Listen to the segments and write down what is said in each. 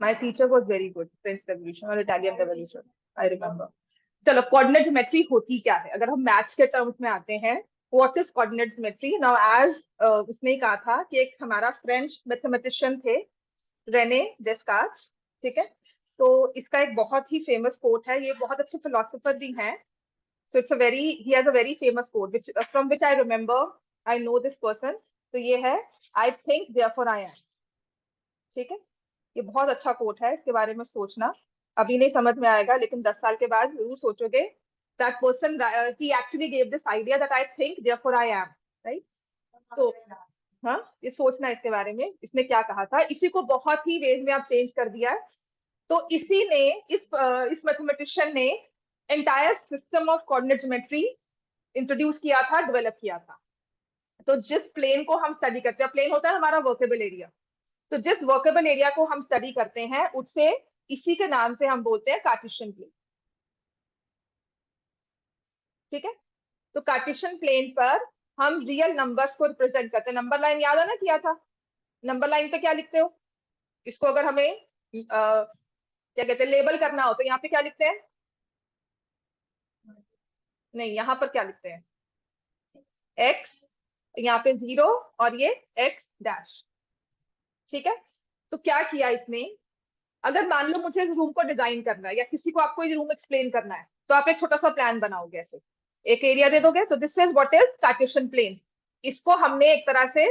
My teacher was very good. French Revolution और Italian Revolution. I remember. चलो coordinate geometry होती क्या है, अगर हम मैथ्स के टर्म्स में आते हैं, what is coordinate geometry now. As उसने कहा था कि एक हमारा फ्रेंच मैथमेटिशियन थे, रेने डेस्कार्ट्स, ठीक है। तो इसका एक बहुत ही फेमस कोट है, ये बहुत अच्छे फिलोसोफर भी हैं। So it's a very, he has a very famous quote which from which I remember, I know this person. तो ये है, I think therefore I am, ठीक है। ये बहुत अच्छा कोट है, इसके बारे में सोचना। अभी नहीं समझ में आएगा, लेकिन 10 साल के बाद जरूर सोचोगे। That person he actually gave this idea that I think therefore I am, right. तो हाँ, ये सोचना इसके बारे में, इसने क्या कहा था। इसी को बहुत ही वेज में आप चेंज कर दिया है। तो इसी ने, इस मैथमेटिशियन ने entire system of coordinate geometry introduce किया था, डेवलप किया था। तो जिस प्लेन को हम स्टडी करते हैं, प्लेन होता है हमारा वर्केबल एरिया, तो जिस वर्केबल एरिया को हम स्टडी करते हैं उससे, इसी के नाम से हम बोलते हैं कार्टेशियन प्लेन, ठीक है। तो कार्टेशियन प्लेन पर हम रियल नंबर्स को रिप्रेजेंट करते हैं। नंबर लाइन याद है ना, किया था। नंबर लाइन पे क्या लिखते हो, इसको अगर हमें क्या कहते हैं, लेबल करना हो, तो यहाँ पे क्या लिखते हैं, नहीं यहाँ पर क्या लिखते हैं, एक्स, यहाँ पे 0 और ये एक्स डैश, ठीक है। तो क्या किया इसने, अगर मान लो मुझे इस रूम को डिजाइन करना है या किसी को आपको ये रूम एक्सप्लेन करना है, तो आप एक छोटा सा प्लान बनाओगे, ऐसे एक एरिया दे दोगे, तो this is what is Cartesian plane. इसको हमने एक तरह से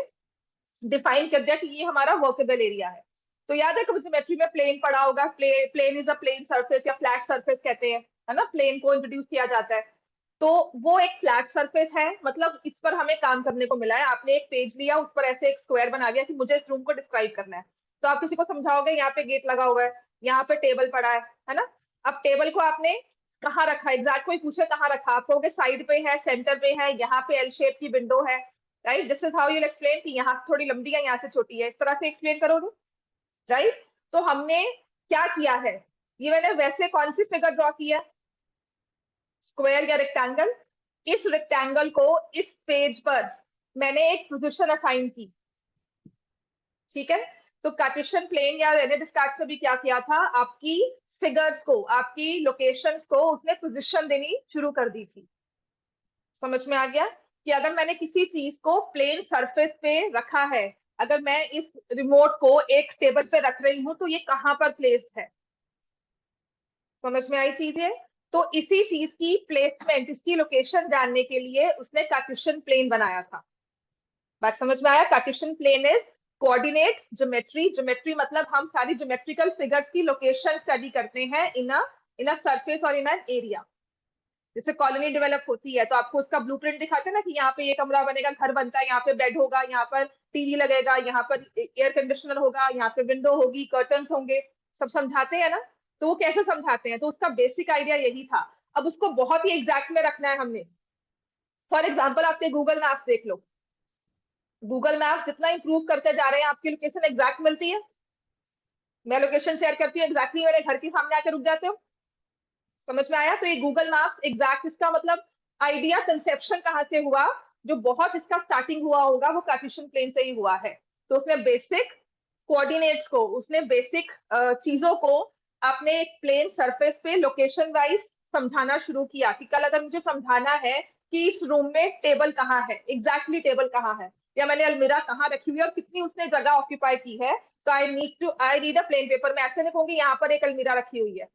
डिफाइन कर दिया कि ये हमारा वर्केबल एरिया है। तो याद है कि ज्योमेट्री में प्लेन पढ़ा होगा, plane is a plane surface या फ्लैट सरफेस कहते हैं, है ना, प्लेन को इंट्रोड्यूस किया जाता है। तो वो एक फ्लैट सरफेस है, मतलब इस पर हमें काम करने को मिला है। आपने एक पेज लिया, उस पर ऐसे एक स्क्वायर बना दिया कि मुझे इस रूम को डिस्क्राइब करना है, तो आप किसी को समझाओगे, यहाँ पे गेट लगा हुआ है, यहाँ पे टेबल पड़ा है ना। अब टेबल को आपने कहाँ रखा, एग्जैक्ट कोई पूछे कहाँ रखा, आप कहोगे साइड पे है, सेंटर पे है, यहाँ पे एल शेप की विंडो है, right. This is how you explain कि यहाँ से थोड़ी लंबी है, यहाँ से छोटी है, इस तरह से एक्सप्लेन करोगे, राइट। तो हमने क्या किया है, ये मैंने वैसे कौन सी फिगर ड्रॉ की है, स्क्वायर या रेक्टेंगल। इस रेक्टेंगल को इस पेज पर मैंने एक पोजीशन असाइन की, ठीक है। तो कार्टेशियन प्लेन या रेने डिस्कार्ट्स ने भी क्या किया था, आपकी फिगर्स को, आपकी लोकेशंस को उसने पोजीशन देनी शुरू कर दी थी। समझ में आ गया कि अगर मैंने किसी चीज को प्लेन सरफेस पे रखा है, अगर मैं इस रिमोट को एक टेबल पे रख रही हूं, तो ये कहां पर प्लेस्ड है। समझ में आई चीज है। तो इसी चीज की प्लेसमेंट, इसकी लोकेशन जानने के लिए उसने कार्टेशियन प्लेन बनाया था। बात समझ में आया। Cartesian plane is coordinate geometry. Geometry मतलब हम सारी ज्योमेट्रिकल फिगर्स की लोकेशन स्टडी करते हैं इन अ सरफेस और इन एन एरिया। जैसे कॉलोनी डेवलप होती है, तो आपको उसका ब्लूप्रिंट दिखाते हैं ना, कि यहाँ पे ये कमरा बनेगा, घर बनता है, यहाँ पे बेड होगा, यहाँ पर टीवी लगेगा, यहाँ पर एयर कंडीशनर होगा, यहाँ पे विंडो होगी, कर्टन्स होंगे, सब समझाते हैं ना। तो वो कैसे समझाते हैं, तो उसका बेसिक आइडिया यही था। अब उसको बहुत ही एग्जैक्ट में रखना है हमने। फॉर एग्जाम्पल आपके गूगल मैप्स देख लो, गूगल मैप्स जितना इंप्रूव करते जा रहे हैं, आपकी लोकेशन एग्जैक्ट मिलती है। मैं लोकेशन शेयर करती हूँ, एग्जैक्टली मेरे घर के सामने आके रुक जाते हो। समझ में आया। तो ये गूगल मैप्स एग्जैक्ट, इसका मतलब आइडिया कंसेप्शन कहाँ से हुआ, जो बहुत इसका स्टार्टिंग हुआ होगा वो कार्टेशियन प्लेन से ही हुआ है। तो उसने बेसिक कोऑर्डिनेट्स को, उसने बेसिक चीजों को अपने एक प्लेन सरफेस पे लोकेशन वाइज समझाना शुरू किया, कि कल अगर मुझे समझाना है कि इस रूम में टेबल कहाँ है, एग्जैक्टली टेबल कहाँ है, या मैंने अलमीरा कहाँ रखी हुई है और कितनी उसने जगह ऑक्यूपाई की है, तो I need a plain paper. मैं ऐसे नहीं कहूंगी यहाँ पर एक अलमीरा रखी हुई है,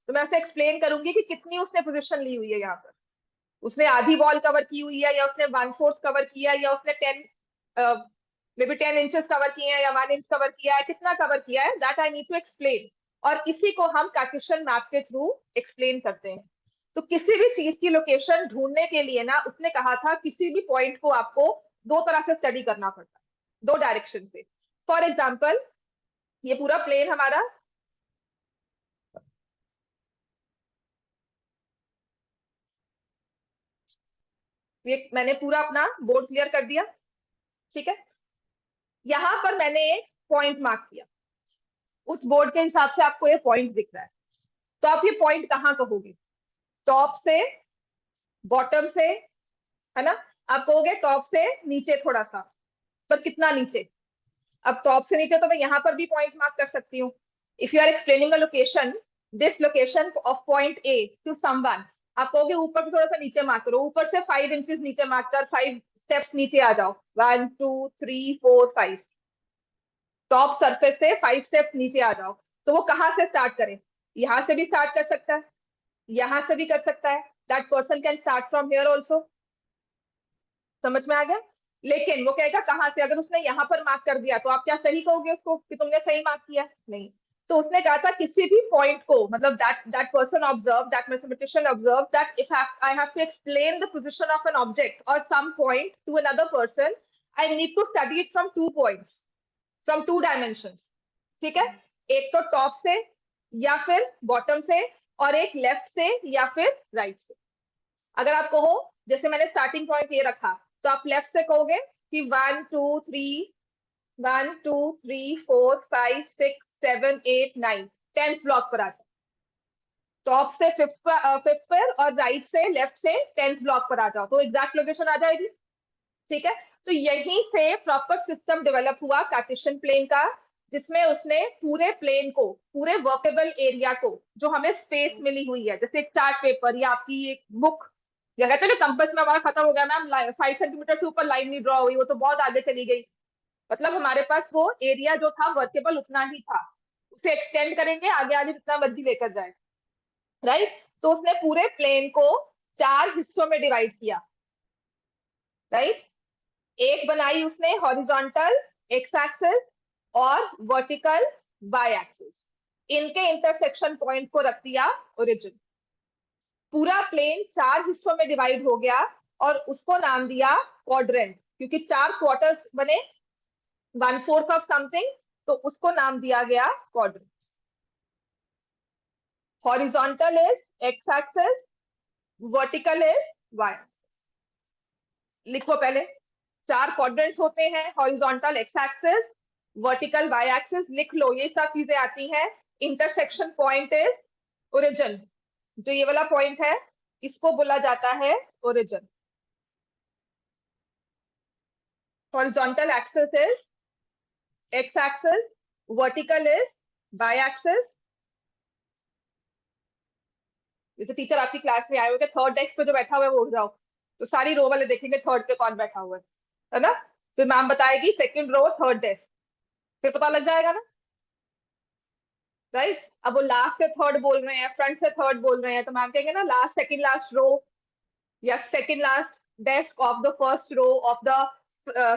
तो मैं ऐसे एक्सप्लेन करूंगी कि कितनी उसने पोजीशन ली हुई है यहाँ पर। उसने आधी वॉल कवर की हुई है, या उसने 1/4 कवर किया है, या उसने 10 कवर किए हैं, या 1 इंच कवर किया है, कितना कवर किया है, that I need to explain. और इसी को हम कार्टेशियन मैप के थ्रू एक्सप्लेन करते हैं। तो किसी भी चीज की लोकेशन ढूंढने के लिए ना, उसने कहा था किसी भी पॉइंट को आपको दो तरह से स्टडी करना पड़ता है, दो डायरेक्शन से। फॉर एग्जाम्पल, ये पूरा प्लेन हमारा, ये मैंने पूरा अपना बोर्ड क्लियर कर दिया, ठीक है। यहां पर मैंने एक पॉइंट मार्क किया, उस बोर्ड के हिसाब से आपको ये पॉइंट दिख रहा है। तो आप ये पॉइंट कहाँ कहोगे, टॉप से, बॉटम से, है ना। आप कहोगे टॉप से नीचे थोड़ा सा, पर कितना नीचे। अब टॉप से नीचे तो मैं यहाँ पर भी पॉइंट मार्क कर सकती हूँ, if you are explaining a location, this location of point A to someone, आप कहोगे ऊपर से थोड़ा सा नीचे मार्क करो, ऊपर से 5 इंचेस नीचे मार्क कर, 5 स्टेप्स नीचे आ जाओ, 1 2 3 4 5, टॉप सरफेस से 5 स्टेप्स नीचे आ जाओ। तो वो कहाँ से स्टार्ट करे? यहाँ से भी स्टार्ट कर सकता है, यहाँ से भी कर सकता है, that person can start from here also. समझ में आ गया? लेकिन वो कहेगा कहाँ से, अगर उसने यहाँ पर मार्क कर दिया तो आप क्या सही कहोगे उसको कि तुमने सही मार्क किया? नहीं। तो उसने कहा था किसी भी पॉइंट को, मतलब that person observe, that mathematician observe that if I have to explain the position of an object और some point to another person, I need to study it from 2 points, from 2 dimensions. ठीक है, एक तो top से या फिर bottom से, और एक लेफ्ट से या फिर राइट से। अगर आप कहो, जैसे मैंने स्टार्टिंग पॉइंट ये रखा, तो आप लेफ्ट से कहोगे कि 1 2 3 1 2 3 4 5 6 7 8 9, 10th ब्लॉक पर आ जाओ। टॉप से फिफ्थ पर और राइट से लेफ्ट से 10th ब्लॉक पर आ जाओ, तो एग्जैक्ट लोकेशन आ जाएगी। ठीक है, तो यहीं से प्रॉपर सिस्टम डेवलप हुआ कार्टेशियन प्लेन का, जिसमें उसने पूरे प्लेन को, पूरे वर्केबल एरिया को, जो हमें स्पेस मिली हुई है, जैसे एक चार्ट पेपर या आपकी एक बुक, या कहते हैं कंपास में हमारा खत्म हो गया मैम, 5 सेंटीमीटर से ऊपर लाइन नहीं ड्रॉ हुई, वो तो बहुत आगे चली गई, मतलब हमारे पास वो एरिया जो था वर्केबल उतना ही था, उसे एक्सटेंड करेंगे आगे आगे जितना मर्जी लेकर जाए, राइट? तो उसने पूरे प्लेन को 4 हिस्सों में डिवाइड किया, राइट? एक बनाई उसने हॉरिजॉन्टल एक्स एक्सिस और वर्टिकल वाई एक्सिस, इनके इंटरसेक्शन पॉइंट को रख दिया ओरिजिन। पूरा प्लेन 4 हिस्सों में डिवाइड हो गया और उसको नाम दिया क्वाड्रेंट, क्योंकि 4 क्वार्टर्स बने, 1/4 ऑफ समथिंग, तो उसको नाम दिया गया quadrant. Horizontal is x axis, vertical is y axis. लिखो पहले, 4 क्वाड्रेंट्स होते हैं, horizontal x axis, vertical y axis, लिख लो, ये सब चीजें आती हैं। इंटरसेक्शन पॉइंट इज ओरिजिन, जो ये वाला पॉइंट है इसको बोला जाता है origin. Horizontal axis is x axis, vertical is y axis. जैसे टीचर आपकी क्लास में आए हो, थर्ड डेस्क पे जो बैठा हुआ है वो उठ जाओ, तो सारी रो वाले देखेंगे थर्ड पे कौन बैठा हुआ है ना? तो मैम बताएगी सेकंड रो थर्ड डेस्क, फिर पता लग जाएगा ना, राइट? अब वो लास्ट से थर्ड बोल रहे हैं, फ्रंट से थर्ड बोल रहे हैं, तो मैम कहेंगे ना लास्ट सेकंड लास्ट रो या second last desk of the first row of the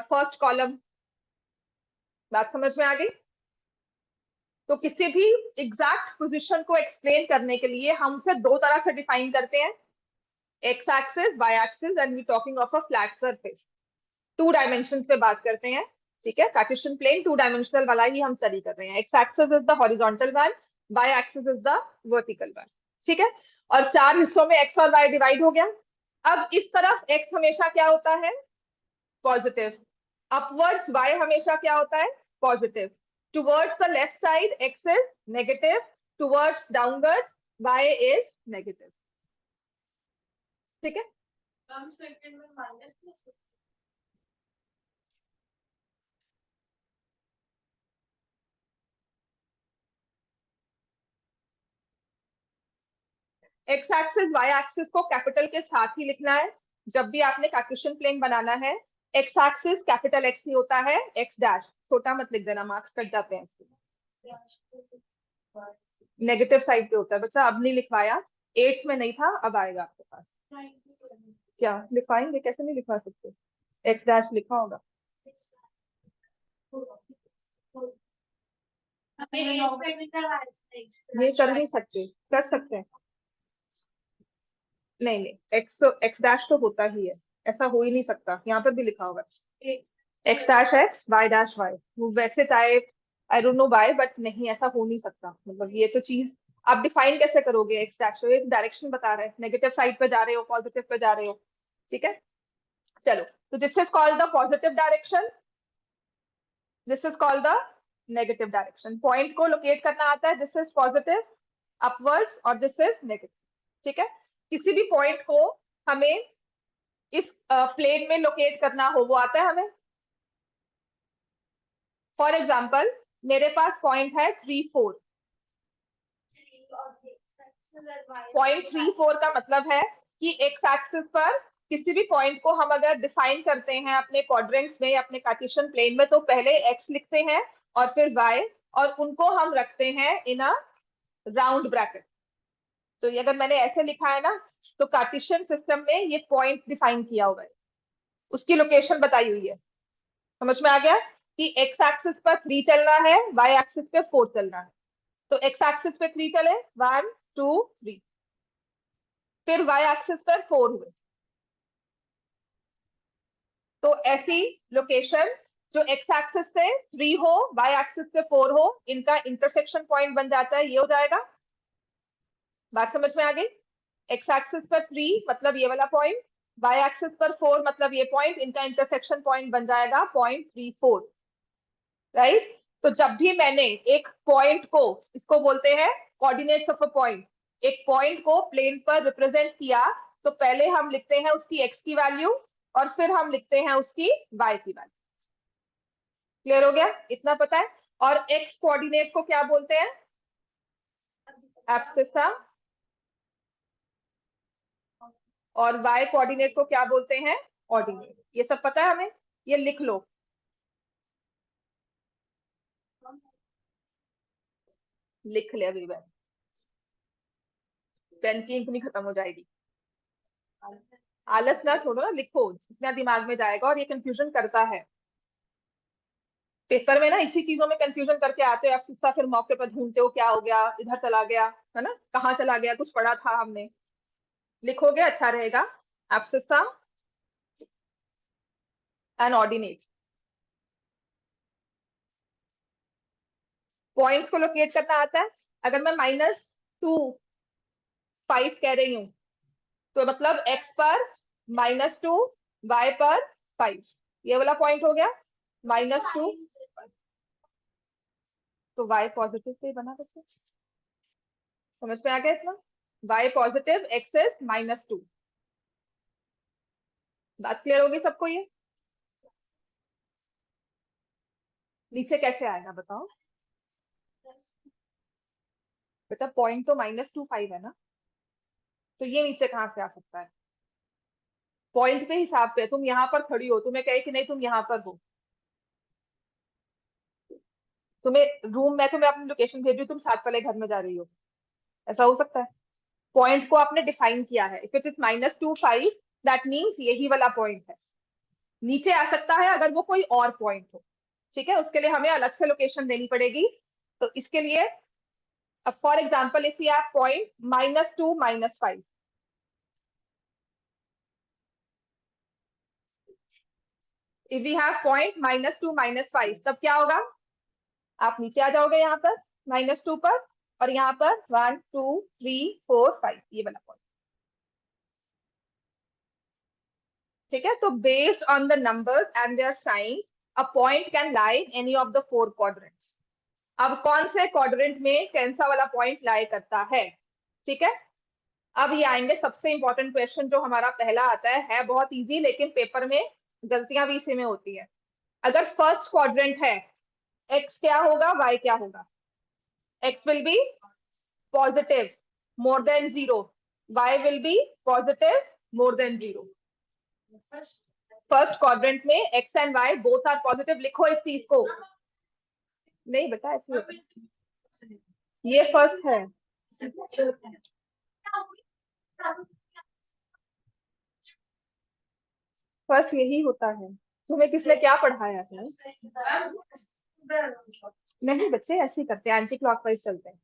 first column. बात समझ में आ गई? तो किसी भी एग्जैक्ट पोजीशन को एक्सप्लेन करने के लिए हम उसे 2 तरह से डिफाइन करते हैं, x axis, y axis, and we talking of a flat surface. 2 dimensions पे बात करते हैं, ठीक है? कार्टेशियन प्लेन 2 डायमेंशनल वाला ही हम स्टडी कर रहे हैं। X axis is the horizontal one, y axis is the vertical one, ठीक है? और 4 हिस्सों में एक्स और वाई डिवाइड हो गया। अब इस तरफ एक्स हमेशा क्या होता है? पॉजिटिव। अपवर्ड्स वाई हमेशा क्या होता है? Positive. Towards the left side x is negative, towards downwards y is negative, ठीक है? एक्स एक्सिस वाई एक्सिस को कैपिटल के साथ ही लिखना है जब भी आपने कार्टेशियन प्लेन बनाना है। एक्स एक्सिस कैपिटल एक्स ही होता है, एक्स डैश छोटा मत लिख देना, मार्क्स कट जाते हैं इसके। नेगेटिव साइड पे होता है बच्चा, अब नहीं लिखवाया, 8th में नहीं था, अब आएगा आपके पास। क्या लिखवाएंगे? कैसे नहीं लिखवा सकते? एक्स डैश लिखा होगा, ये कर नहीं सकते, कर सकते हैं? नहीं नहीं, एक्स एक्स डैश तो होता ही है, ऐसा हो ही नहीं सकता, यहाँ पर भी लिखा होगा x dash x y dash y, वैसे चाहे I don't know why, but नहीं, ऐसा हो नहीं सकता। मतलब ये तो चीज आप डिफाइन कैसे करोगे? एक्स डैश तो एक डायरेक्शन बता रहे हैं, नेगेटिव साइड पे जा रहे हो, पॉजिटिव पे जा रहे हो, ठीक है? चलो, तो this is called the positive direction, this is called the negative direction. Point को लोकेट करना आता है, दिस इज पॉजिटिव अपवर्ड्स और दिस इज नेगेटिव, ठीक है? किसी भी पॉइंट को हमें इस प्लेन में लोकेट करना हो, वो आता है हमें। फॉर एग्जाम्पल मेरे पास पॉइंट है 3 4, 0.34 का मतलब है कि एक्स एक्सिस पर किसी भी पॉइंट को हम अगर डिफाइन करते हैं अपने क्वाड्रेंट्स में, अपने कार्टेशियन प्लेन में, तो पहले एक्स लिखते हैं और फिर वाई, और उनको हम रखते हैं इन अ राउंड ब्रैकेट। तो ये अगर मैंने ऐसे लिखा है ना, तो कार्टेशियन सिस्टम में ये पॉइंट डिफाइन किया हुआ है, उसकी लोकेशन बताई हुई है। समझ में आ गया कि एक्स एक्सिस पर 3 चलना है, वाई एक्सिस पे 4 चलना है। तो एक्स एक्सिस पे 3 चले, 1 2 3, फिर वाई एक्सिस पर 4 हुए। तो ऐसी लोकेशन जो एक्स एक्सिस से 3 हो, वाई एक्सिस पे 4 हो, इनका इंटरसेक्शन पॉइंट बन जाता है, ये हो जाएगा। बात समझ में आ गई? एक्स एक्सिस पर 3 मतलब ये वाला पॉइंट, वाई एक्सिस पर 4 मतलब ये पॉइंट, इनका इंटरसेक्शन पॉइंट बन जाएगा 0.34, राइट? तो जब भी मैंने एक पॉइंट को, इसको बोलते हैं कोऑर्डिनेट्स ऑफ अ पॉइंट, एक पॉइंट को प्लेन पर रिप्रेजेंट किया, तो पहले हम लिखते हैं उसकी एक्स की वैल्यू और फिर हम लिखते हैं उसकी वाई की वैल्यू। क्लियर हो गया? इतना पता है? और एक्स कोऑर्डिनेट को क्या बोलते हैं? एब्सिसा। और वाई कोऑर्डिनेट को क्या बोलते हैं? ऑर्डिनेट। ये सब पता है हमें? ये लिख लो। लिख ले अभी, पेन की इंक नहीं खत्म हो जाएगी। आलस ना छोड़ो ना, लिखो जितना दिमाग में जाएगा। और ये कंफ्यूजन करता है पेपर में ना, इसी चीजों में कंफ्यूजन करके आते हो आप सिस्सा, फिर मौके पर ढूंढते हो क्या हो गया, इधर चला गया, है ना, कहाँ चला गया, कुछ पढ़ा था हमने। लिखोगे अच्छा रहेगा। Abscissa and ordinate. पॉइंट्स को लोकेट करना आता है। अगर मैं -2 5 कह रही हूँ, तो मतलब एक्स पर -2, वाई पर 5, ये वाला पॉइंट हो गया -2। तो वाई पॉजिटिव पे बना बच्चे, समझ में आ गया इतना? Y positive, axis -2। बात क्लियर होगी सबको? ये नीचे कैसे आएगा बताओ बेटा? पॉइंट तो -2 5 है ना, तो ये नीचे कहाँ से आ सकता है? पॉइंट के हिसाब पे तुम यहाँ पर खड़ी हो, तुम्हें कहे कि नहीं तुम यहाँ पर हो, तुम्हें रूम में तुम्हें अपनी लोकेशन भेजी, तुम 7 वाले घर में जा रही हो, ऐसा हो सकता है? पॉइंट को आपने डिफाइन किया है, if it is -2 5, that means यही वाला पॉइंट है। नीचे आ सकता है अगर वो कोई और पॉइंट हो, ठीक है? उसके लिए हमें अलग से लोकेशन देनी पड़ेगी। तो इसके लिए for example if you have point -2 -5, if we have point -2 -5, तब क्या होगा? आप नीचे आ जाओगे यहाँ पर -2 पर, और यहाँ पर 1 2 3 4 5, ये वाला पॉइंट, ठीक है? तो based on the numbers and their signs, a point can lie in any of the 4 quadrants. अब कौन से क्वाड्रेंट में कौन सा वाला पॉइंट लाई करता है, ठीक है? अब ये आएंगे सबसे इंपॉर्टेंट क्वेश्चन जो हमारा पहला आता है बहुत इजी, लेकिन पेपर में गलतियां भी इसी में होती है। अगर फर्स्ट क्वाड्रेंट है, एक्स क्या होगा, वाई क्या होगा? X will be positive more than 0, Y will be positive more than 0। First quadrant में X and Y both are positive, लिखो इस चीज को। नहीं बेटा ऐसे होता है। ये फर्स्ट है। फर्स्ट यही होता है। तुम्हें किसने क्या पढ़ाया है? नहीं बच्चे ऐसे ही करते हैं, एंटी क्लॉकवाइज चलते हैं।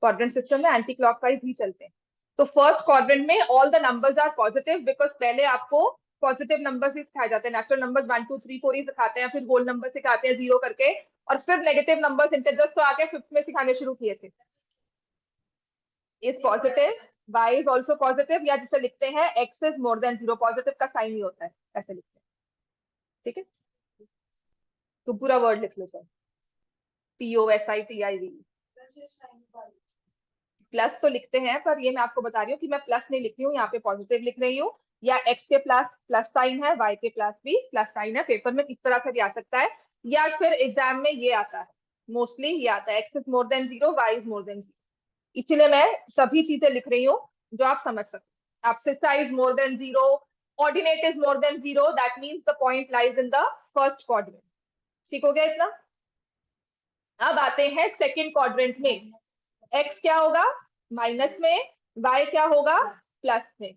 क्वाड्रेंट सिस्टम में एंटी क्लॉकवाइज ही चलते हैं। तो फर्स्ट क्वाड्रेंट में all the numbers are positive, because पहले आपको पॉजिटिव नंबर्स ही सिखाए जाते हैं। नेचुरल नंबर्स 1 2 3 4 ही सिखाते हैं, फिर होल नंबर सिखाते हैं 0 करके, और फिर नेगेटिव नंबर्स इंटीजर्स तो आके 5th में सिखाने शुरू किए थे। Is positive, y is also positive, या जिसे लिखते हैं x is more than 0, positive का साइन ही होता है, ऐसे लिखते हैं, ठीक है? तो पूरा वर्ड लिख लो, POSITIV। प्लस तो लिखते हैं, पर ये मैं आपको बता रही हूँ कि मैं प्लस नहीं लिख रही हूँ, यहाँ पे पॉजिटिव लिख रही हूँ। या एक्स के प्लस प्लस साइन है, वाई के प्लस भी प्लस साइन है। पेपर में किस तरह से भी आ सकता है, या फिर एग्जाम में ये आता है, मोस्टली ये आता है x is more than 0, y is more than 0, इसीलिए मैं सभी चीजें लिख रही हूँ जो आप समझ सकते। abscissa is more than 0, ordinate is more than 0, that means the point lies in the first quadrant। ठीक हो गया इतना। अब आते हैं सेकंड क्वाड्रेंट में। x क्या होगा माइनस में, y क्या होगा प्लस में।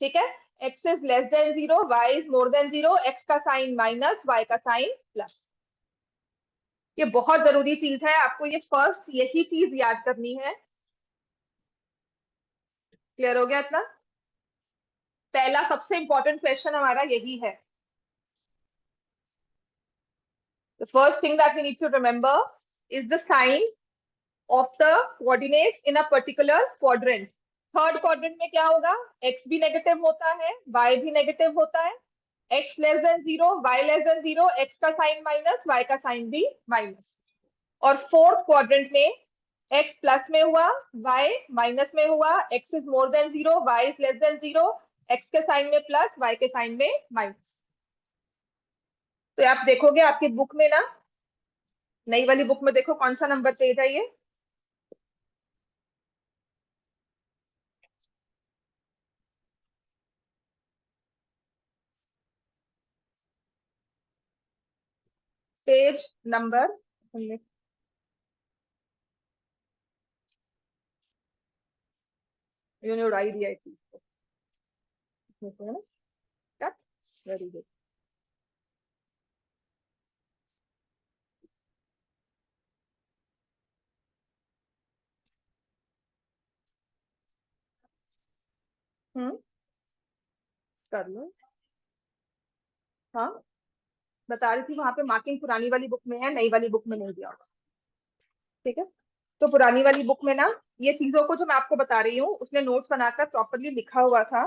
ठीक है, x is less than 0, y is more than 0, x का साइन माइनस, y का साइन प्लस। ये बहुत जरूरी चीज है, आपको ये फर्स्ट यही चीज याद करनी है। क्लियर हो गया इतना। पहला सबसे इंपॉर्टेंट क्वेश्चन हमारा यही है। The first thing that we need to remember is the sign of the coordinates in a particular quadrant। Third quadrant में क्या होगा, x भी नेगेटिव होता है, y भी नेगेटिव होता है। x less than 0, y less than 0, x का साइन माइनस, y का साइन भी माइनस। और फोर्थ क्वाड्रेंट में x प्लस में हुआ, y माइनस में हुआ, x is more than 0, y is less than 0, x के साइन में प्लस, y के साइन में माइनस। तो आप देखोगे आपकी बुक में ना, नई वाली बुक में देखो कौन सा नंबर पेज है ये। Page number, you know idea है चीज को, वेरी गुड। कर लो। हाँ, बता रही थी वहां पे मार्किंग पुरानी वाली बुक में है, नई वाली बुक में नहीं दिया होगा। ठीक है, तो पुरानी वाली बुक में ना ये चीजों को जो मैं आपको बता रही हूँ उसने नोट्स बनाकर प्रॉपरली लिखा हुआ था,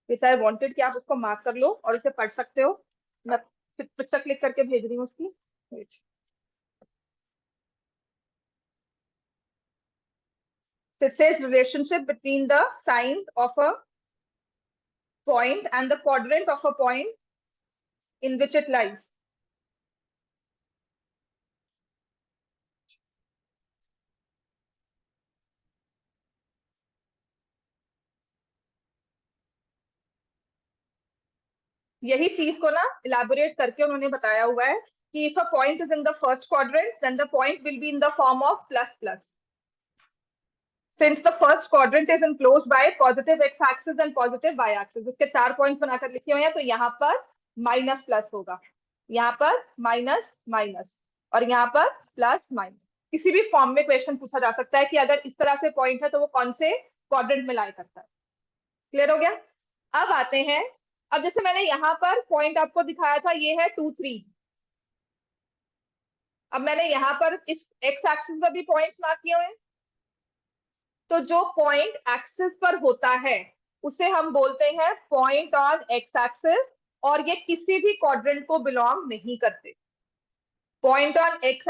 विच आई वांटेड कि आप उसको मार्क कर लो और उसे पढ़ सकते हो। मैं पिक्चर क्लिक करके भेज रही हूँ उसकी। It says relationship between the signs of a point and the quadrant of a point in which it lies। यही चीज को ना इलाबोरेट करके उन्होंने बताया हुआ है कि if a point is in the first quadrant then the point will be in the form of plus plus। Since the first quadrant is enclosed by positive x-axis and positive y-axis, इसके 4 points बनाकर लिखे हुए हैं, तो यहाँ पर minus plus होगा, यहाँ पर माइनस माइनस, और यहाँ पर प्लस माइनस। किसी भी फॉर्म में क्वेश्चन पूछा जा सकता है कि अगर इस तरह से पॉइंट है तो वो कौन से क्वाड्रेंट में लाई करता है। क्लियर हो गया। अब आते हैं, अब जैसे मैंने यहाँ पर पॉइंट आपको दिखाया था, ये है 2 3। अब मैंने यहाँ पर इस एक्स एक्सिस पर भी पॉइंट्स मार्क किए हुए हैं, तो जो पॉइंट एक्सिस पर होता है उसे हम बोलते हैं पॉइंट ऑन एक्स एक्सिस, और ये किसी भी क्वाड्रेंट को बिलोंग नहीं करते। Point on x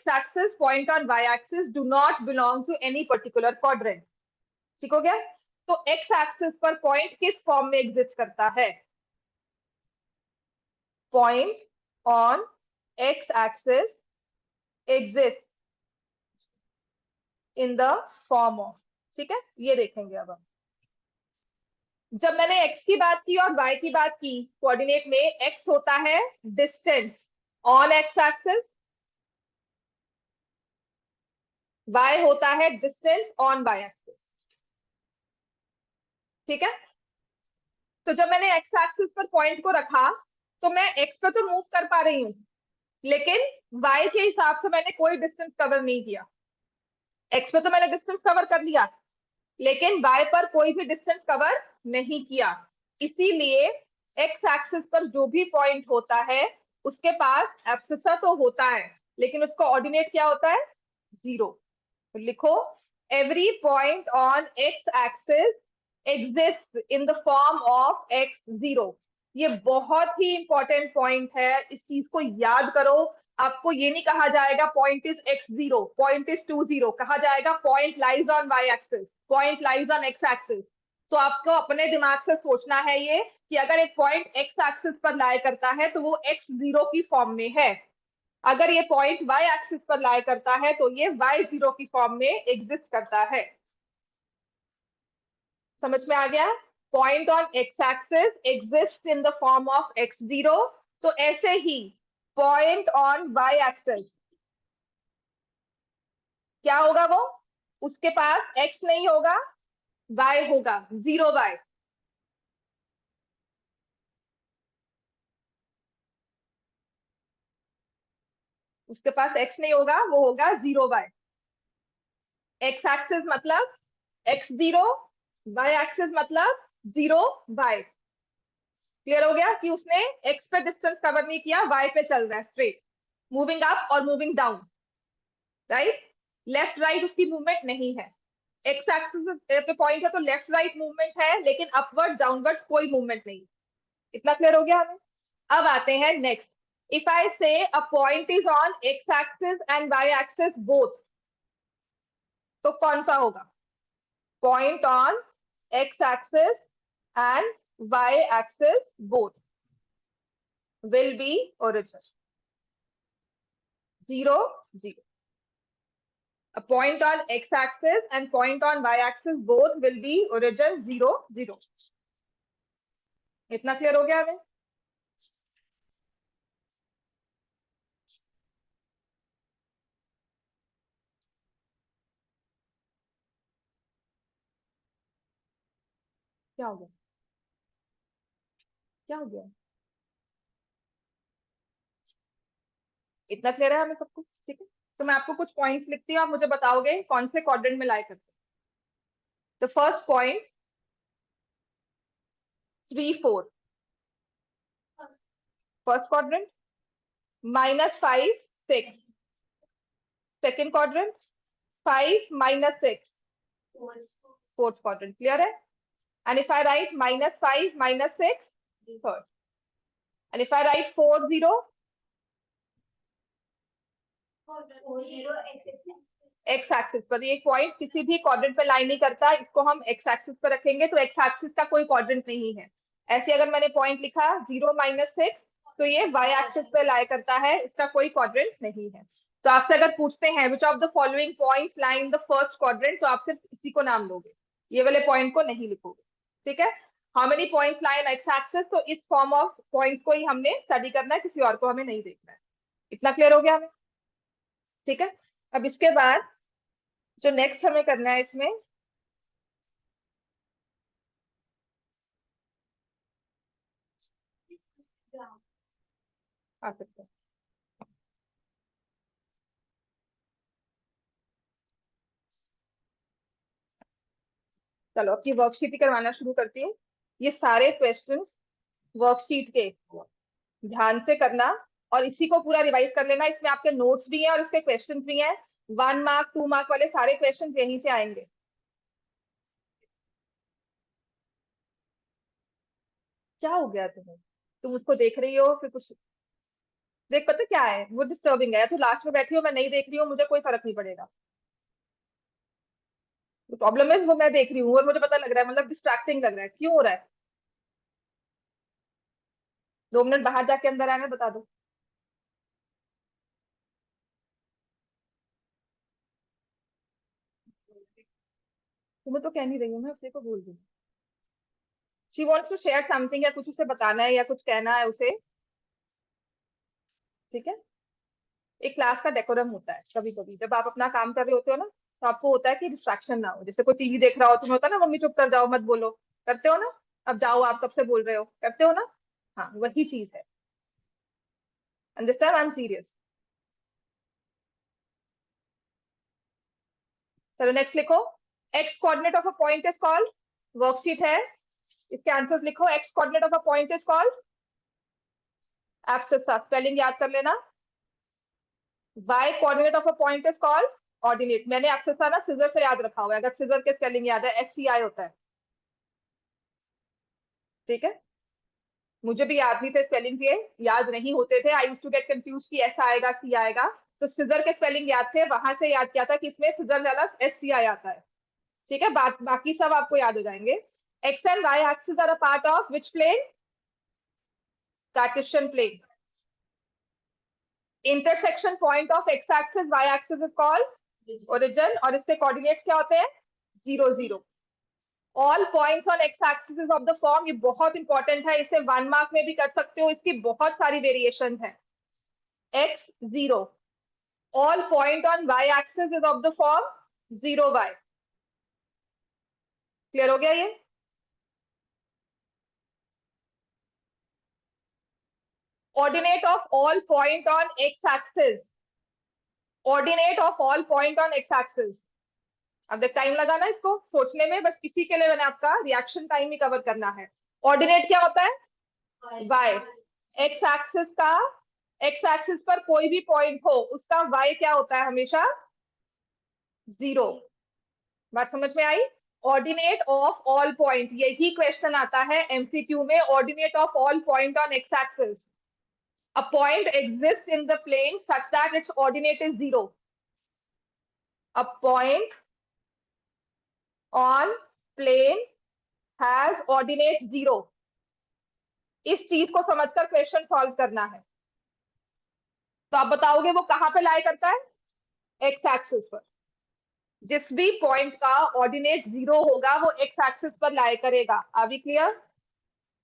axis, point on y axis do not belong to any particular quadrant. ठीक हो गया। तो एक्स एक्सिस पर पॉइंट किस फॉर्म में एग्जिस्ट करता है, point on x axis exist in the form of. ठीक है, ये देखेंगे अब हम। जब मैंने x की बात की और y की बात की, कोऑर्डिनेट में x होता है distance on x axis, y होता है डिस्टेंस ऑन y एक्सिस। ठीक है, तो जब मैंने एक्स एक्सिस पर पॉइंट को रखा तो मैं x पे तो मूव कर पा रही हूँ, लेकिन y के हिसाब से मैंने कोई डिस्टेंस कवर नहीं किया। x पे तो मैंने डिस्टेंस कवर कर लिया, लेकिन y पर कोई भी डिस्टेंस कवर नहीं किया। इसीलिए x एक्सिस पर जो भी पॉइंट होता है उसके पास एब्सिसा तो होता है, लेकिन उसका ऑर्डिनेट क्या होता है, 0। तो लिखो, every point on x axis exist in the form of x0। ये बहुत ही इंपॉर्टेंट पॉइंट है, इस चीज को याद करो। आपको ये नहीं कहा जाएगा point is x0, point is 20, कहा जाएगा point lies on y axis, point lies on x axis. तो आपको अपने दिमाग से सोचना है ये कि अगर एक पॉइंट x एक्सिस पर लाई करता है तो वो x0 की फॉर्म में है, अगर ये पॉइंट y एक्सिस पर लाई करता है तो ये y0 की फॉर्म में एग्जिस्ट करता है। समझ में आ गया? Point on x axis exist in the form of x0, तो ऐसे ही पॉइंट ऑन y एक्सिस क्या होगा? वो उसके पास x नहीं होगा, y होगा, 0y। उसके पास x नहीं होगा, वो होगा 0y। x एक्सिस मतलब x0, y एक्सिस मतलब 0y। क्लियर हो गया कि उसने x पे डिस्टेंस कवर नहीं किया, y पे चल रहा है स्ट्रेट, मूविंग अप और moving down, right? Left right उसकी मूवमेंट नहीं है। एक्स एक्सिस पे पॉइंट है तो लेफ्ट राइट मूवमेंट है, लेकिन अपवर्ड डाउनवर्ड कोई मूवमेंट नहीं। इतना क्लियर हो गया हमें? अब आते हैं next. If I say a point is on x axis and y axis both, तो कौन सा होगा? Point on x axis and y axis both will be origin 0 0. A point on x-axis and point on y-axis both will be origin 0 0. इतना clear हो गया हमें? क्या हो गया? क्या हो गया? इतना क्लियर है हमें सब कुछ? ठीक है, तो मैं आपको कुछ पॉइंट्स लिखती हूँ, आप मुझे बताओगे कौन से क्वाड्रेंट में लाई करते हैं। The first point 3 4, first quadrant. -5 6, second quadrant. 5 -6, fourth quadrant. Clear है? And if I write -5 -6, third. And if I write 4 0, X axis पर। ये पॉइंट किसी भी क्वाड्रेंट पर लाई नहीं करता, इसको हम एक्स एक्सिस पर रखेंगे, तो एक्स एक्सिस का कोई क्वाड्रेंट नहीं है। ऐसे अगर मैंने पॉइंट लिखा 0 -6, तो ये वाई एक्सिस पर लाई करता है, इसका कोई क्वाड्रेंट नहीं है। तो आपसे अगर पूछते हैं which of the following points lie in the first quadrant, तो आप सिर्फ इसी को नाम लोगे, ये वाले पॉइंट को नहीं लिखोगे। ठीक है? How many points lie in x axis, तो इस फॉर्म ऑफ पॉइंट्स को ही हमने स्टडी करना है, किसी और को हमें नहीं देखना है। इतना क्लियर हो गया हमें? ठीक है, अब इसके बाद जो नेक्स्ट हमें करना है इसमें, आ सकते हैं। चलो अपनी वर्कशीट ही करवाना शुरू करती हूँ। ये सारे क्वेश्चंस वर्कशीट के ध्यान से करना, और इसी को पूरा रिवाइज कर लेना। इसमें आपके नोट्स भी हैं और इसके क्वेश्चंस भी हैं। 1 मार्क 2 मार्क वाले सारे क्वेश्चन यहीं से आएंगे। क्या हो गया तुम्हें? तुम उसको देख रही हो फिर कुछ देख, पता क्या है वो डिस्टर्बिंग है, तो लास्ट में बैठी हो, मैं नहीं देख रही हूँ, मुझे कोई फर्क नहीं पड़ेगा। प्रॉब्लम है वो मैं देख रही हूँ और मुझे पता लग रहा है, मतलब डिस्ट्रैक्टिंग लग रहा है, क्यों हो रहा है? 2 मिनट बाहर जाके अंदर आए, मैं बता दो। तुम्हें तो कह नहीं रही हूँ, मैं उसी को बोल रही हूँ। She wants to share something, या कुछ उसे बताना है या कुछ कहना है उसे। ठीक है? एक क्लास का डेकोरम होता है, कभी कभी जब आप अपना काम कर रहे होते हो ना, तो आपको होता है कि डिस्ट्रैक्शन ना हो। जैसे कोई टीवी देख रहा हो, तुम्हें होता है ना मम्मी चुप कर जाओ मत बोलो, करते हो ना? अब जाओ, आप कब से बोल रहे हो, करते हो ना? हाँ, वही चीज है। अंडरस्टैंड? I am serious. चलो नेक्स्ट लिखो। X coordinate of a point is called, worksheet है, इसके आंसर्स लिखो। X coordinate of a point is called, abscess, spelling याद कर लेना। y coordinate of a point is called ordinate. मैंने access था ना सिजर से याद रखा हुआ है, अगर सिजर के स्पेलिंग याद है SCI होता है। ठीक है? मुझे भी याद नहीं थे स्पेलिंग, ये याद नहीं होते थे। I used to get confuse कि ऐसा आएगा सी आएगा, तो सिजर के स्पेलिंग याद थे, वहां से याद किया था कि इसमें सिजर वाला SCI आता है। ठीक है, बाकी सब आपको याद हो जाएंगे। X and y axis are a part of which plane? Cartesian plane. Intersection point of x axis y axis is called origin, और इसके कोऑर्डिनेट्स क्या होते हैं? 0 0। All points on x axis of the form, ये बहुत important है, इसे 1 mark में भी कर सकते हो, इसकी बहुत सारी वेरिएशन है। X 0, all point on y axis is of the form 0 y। Clear हो गया ये? Ordinate of all point on x axis, ordinate of all point on x axis. अब जब टाइम लगा ना इसको सोचने में, बस इसी के लिए मैंने आपका रिएक्शन टाइम ही कवर करना है। ऑर्डिनेट क्या होता है? y। एक्स एक्सिस का, एक्स एक्सिस पर कोई भी पॉइंट हो उसका y क्या होता है? हमेशा 0। बात समझ में आई? ऑर्डिनेट ऑफ ऑल पॉइंट, यही क्वेश्चन आता है एमसीक्यू में। Ordinate of all point on x axis, a point exists in the plane such that its ordinate is 0. A point on plane has ordinate 0. इस चीज को समझकर क्वेश्चन सॉल्व करना है। तो आप बताओगे वो कहां पे लाई करता है? एक्स एक्सिस पर। जिस भी पॉइंट का ऑर्डिनेट 0 होगा वो एक्स एक्सिस पर लाई करेगा। Are we clear?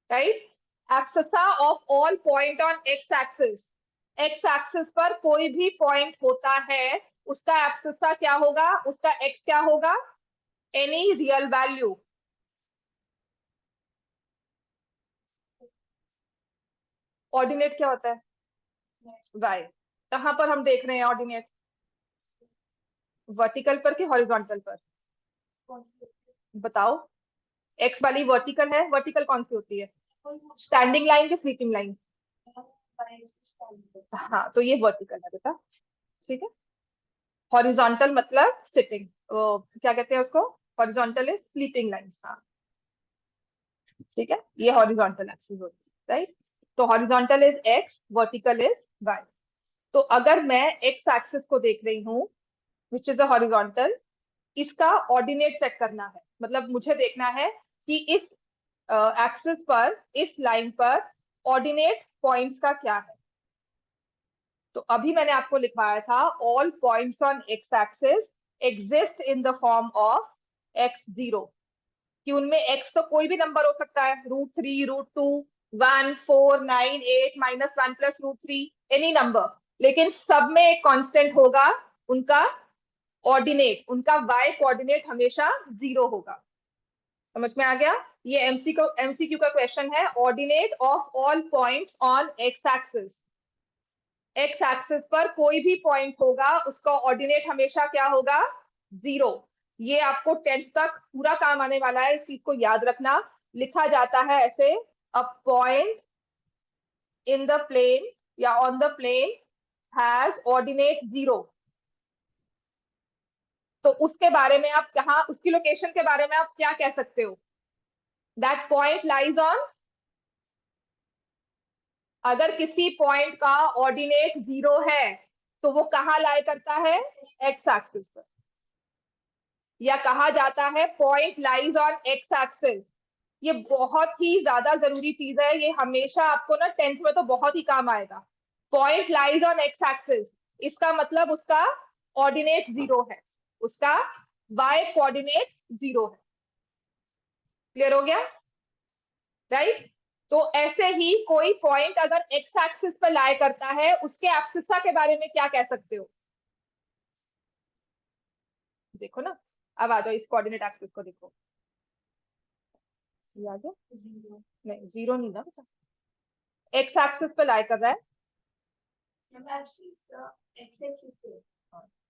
Right. Abscissa of all point on x axis, x axis पर कोई भी पॉइंट होता है उसका एब्सिसा क्या होगा? उसका एक्स क्या होगा? Any real value. ऑर्डिनेट क्या होता है? वाई। कहां पर हम देख रहे हैं ऑर्डिनेट? वर्टिकल पर कि हॉरिजॉन्टल पर? बताओ। एक्स वाली वर्टिकल है, वर्टिकल कौन सी होती है? स्टैंडिंग लाइन की स्लीपिंग लाइन? हाँ, तो ये वर्टिकल है बेटा, ठीक है। हॉरिजॉन्टल मतलब सिटिंग, क्या कहते हैं उसको? Horizontal is sleeping line. हाँ, ठीक है, ये हॉरिजॉन्टल एक्सिस होती है, राइट। तो horizontal is x, vertical is y. तो अगर मैं एक्स एक्सिस को देख रही हूँ विच इज अ हॉरिजॉन्टल, इसका ऑर्डिनेट चेक करना है। मतलब मुझे देखना है कि इस एक्सिस पर, इस लाइन पर ऑर्डिनेट पॉइंट्स का क्या है। तो अभी मैंने आपको लिखवाया था all points on x axis exist in the form of x0, कि उनमें x तो कोई भी नंबर हो सकता है, √3, √2, 1, 4, 9, 8, -1 + √3, एनी नंबर, लेकिन सब में एक कांस्टेंट होगा, उनका ऑर्डिनेट, उनका y कोऑर्डिनेट हमेशा 0 होगा। समझ में आ गया? ये एमसीक्यू का क्वेश्चन है। Ordinate of all points on x axis, x axis पर कोई भी पॉइंट होगा उसका ऑर्डिनेट हमेशा क्या होगा? 0। ये आपको 10th तक पूरा काम आने वाला है, इस चीज को याद रखना। लिखा जाता है ऐसे, a point in the plane या on the plane has ordinate 0। तो उसके बारे में आप कहा, उसकी लोकेशन के बारे में आप क्या कह सकते हो? दैट पॉइंट लाइज ऑन, अगर किसी पॉइंट का ऑर्डिनेट 0 है तो वो कहाँ लाई करता है? एक्स एक्सिस पर। या कहा जाता है point lies on x axis. ये बहुत ही ज्यादा जरूरी चीज है, ये हमेशा आपको ना 10th में तो बहुत ही काम आएगा। Point lies on x axis, इसका मतलब उसका ऑर्डिनेट 0 है, उसका वाई कोऑर्डिनेट 0 है। क्लियर हो गया? राइट। तो ऐसे ही कोई पॉइंट अगर एक्स एक्सिस पर लाई करता है उसके एब्सिसा के बारे में क्या कह सकते हो? देखो ना, अब आ जाओ इस कोऑर्डिनेट एक्सिस को देखो। ये आ गया? नहीं, 0 नहीं ना बेटा, एक्स एक्सिस पे लाई कर रहा है।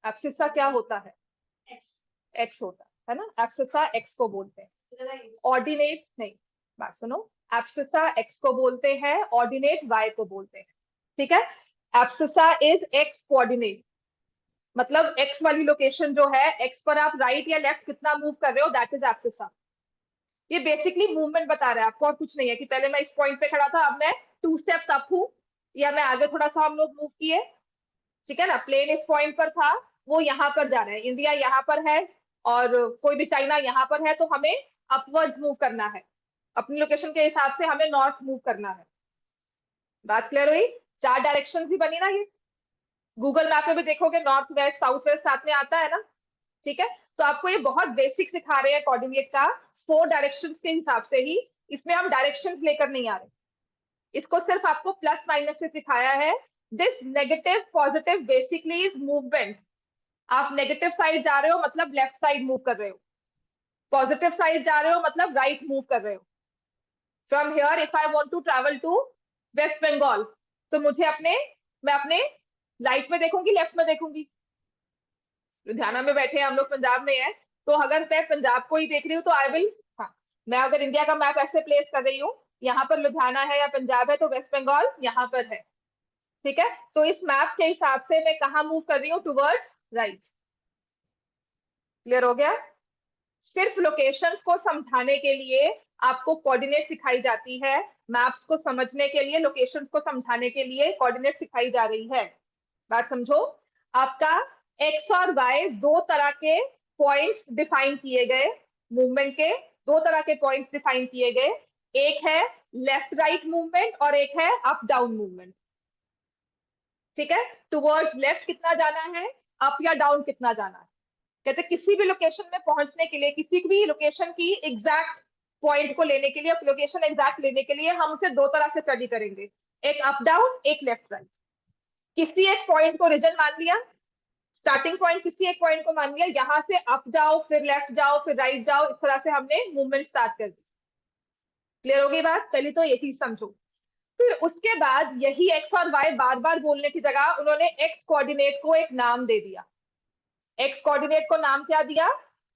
एब्सिसा क्या होता है? एक्स होता है ना, एब्सिसा एक्स को बोलते हैं। ऑर्डिनेट नहीं, बात सुनो, एब्सिसा एक्स को बोलते हैं, ऑर्डिनेट वाई को बोलते हैं, ठीक है। एब्सिसा इज एक्स कोऑर्डिनेट, मतलब एक्स वाली लोकेशन जो है, एक्स पर आप राइट या लेफ्ट कितना मूव कर रहे हो, दैट इज एब्सिसा। ये बेसिकली मूवमेंट बता रहा है आपको, और कुछ नहीं है कि पहले मैं इस पॉइंट पे खड़ा था, अब मैं 2 स्टेप्स अप हूं, या मैं आगे थोड़ा सा हम लोग मूव किए, ठीक है ना। प्लेन इस पॉइंट पर था, वो यहाँ पर जा रहा है, इंडिया यहाँ पर है और कोई भी चाइना यहाँ पर है, तो हमें अपवर्ड्स मूव करना है, अपनी लोकेशन के हिसाब से हमें नॉर्थ मूव करना है। बात क्लियर हुई? 4 डायरेक्शन ही बनी ना ये, गूगल मैप में भी देखोगे नॉर्थ वेस्ट साउथ वेस्ट साथ में आता है ना, ठीक है, तो आपको ये बहुत बेसिक सिखा रहे हैं कोऑर्डिनेट का 4 डायरेक्शंस के हिसाब से ही। इसमें हम डायरेक्शंस लेकर नहीं आ रहे, इसको सिर्फ आपको प्लस माइनस से सिखाया है। This negative positive basically is movement. आप नेगेटिव साइड जा रहे हो मतलब लेफ्ट साइड मूव कर रहे हो, पॉजिटिव साइड जा रहे हो मतलब राइट मूव कर रहे हो। From here if I want to travel to West Bengal, तो मैं अपने राइट में देखूंगी, लेफ्ट में देखूंगी। लुधियाना में बैठे हैं हम लोग, पंजाब में है, तो अगर मैं पंजाब को ही देख रही हूँ तो आई विल, हाँ, मैं अगर इंडिया का मैप ऐसे प्लेस कर रही हूँ, यहाँ पर लुधियाना है या पंजाब है, तो वेस्ट बंगाल यहाँ पर है। ठीक है, तो इस मैप के हिसाब से मैं कहाँ मूव कर रही हूँ, टुवर्ड्स राइट। क्लियर हो गया? सिर्फ लोकेशंस को समझाने के लिए आपको कोऑर्डिनेट सिखाई जाती है, मैप्स को समझने के लिए, लोकेशंस को समझाने के लिए कोऑर्डिनेट सिखाई जा रही है। बात समझो, आपका एक्स और वाई दो तरह के पॉइंट्स डिफाइन किए गए, मूवमेंट के दो तरह के पॉइंट्स डिफाइन किए गए। एक है लेफ्ट राइट मूवमेंट और एक है अप डाउन मूवमेंट। ठीक है, टुवर्ड्स लेफ्ट कितना जाना है, अप या डाउन कितना जाना है। कहते किसी भी लोकेशन में पहुंचने के लिए, किसी भी लोकेशन की एग्जैक्ट पॉइंट को लेने के लिए, लोकेशन एग्जैक्ट लेने के लिए हम उसे दो तरह से स्टडी करेंगे, एक अप डाउन, एक लेफ्ट राइट। किसी एक पॉइंट को रीजन मान लिया, स्टार्टिंग पॉइंट किसी एक पॉइंट को मान लिया, यहां से अप जाओ, फिर लेफ्ट जाओ, फिर राइट जाओ, इस तरह से हमने मूवमेंट स्टार्ट कर दी। क्लियर होगी बात? पहले तो ये चीज समझो। फिर उसके बाद यही एक्स और वाई बार बार बोलने की जगह उन्होंने एक्स कोऑर्डिनेट को एक नाम दे दिया। एक्स कोऑर्डिनेट को नाम क्या दिया?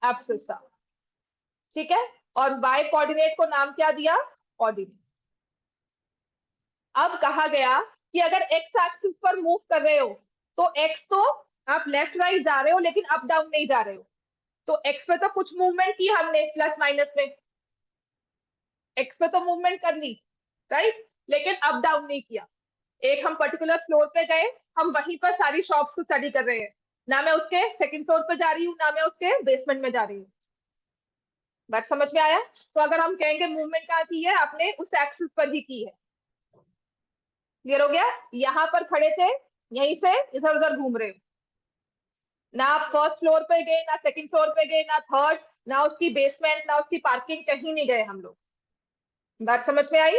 एब्सिसा। ठीक है, और वाई कोऑर्डिनेट को नाम क्या दिया? ऑर्डिनेट। अब कहा गया कि अगर एक्स एक्सिस पर मूव कर रहे हो तो एक्स तो आप लेफ्ट राइट जा रहे हो लेकिन अप डाउन नहीं जा रहे हो, तो एक्स पे तो कुछ मूवमेंट की हमने प्लस माइनस में, एक्स पे तो मूवमेंट कर ली राइट, लेकिन अप डाउन नहीं किया। एक हम पर्टिकुलर फ्लोर पे गए, हम वहीं पर सारी शॉप्स को स्टडी कर रहे हैं, ना मैं उसके सेकंड फ्लोर पे जा रही हूँ ना मैं उसके बेसमेंट में जा रही हूँ। बात समझ में आया? तो अगर हम कहेंगे मूवमेंट कहाँ की है, आपने उस एक्सिस पर ही की है। क्लियर हो गया? यहां पर खड़े थे, यहीं से इधर उधर घूम रहे हो, ना आप फर्स्ट फ्लोर पे गए, ना सेकंड फ्लोर पे गए, ना थर्ड, ना उसकी बेसमेंट, ना उसकी पार्किंग, कहीं नहीं गए हम लोग। बात समझ में आई?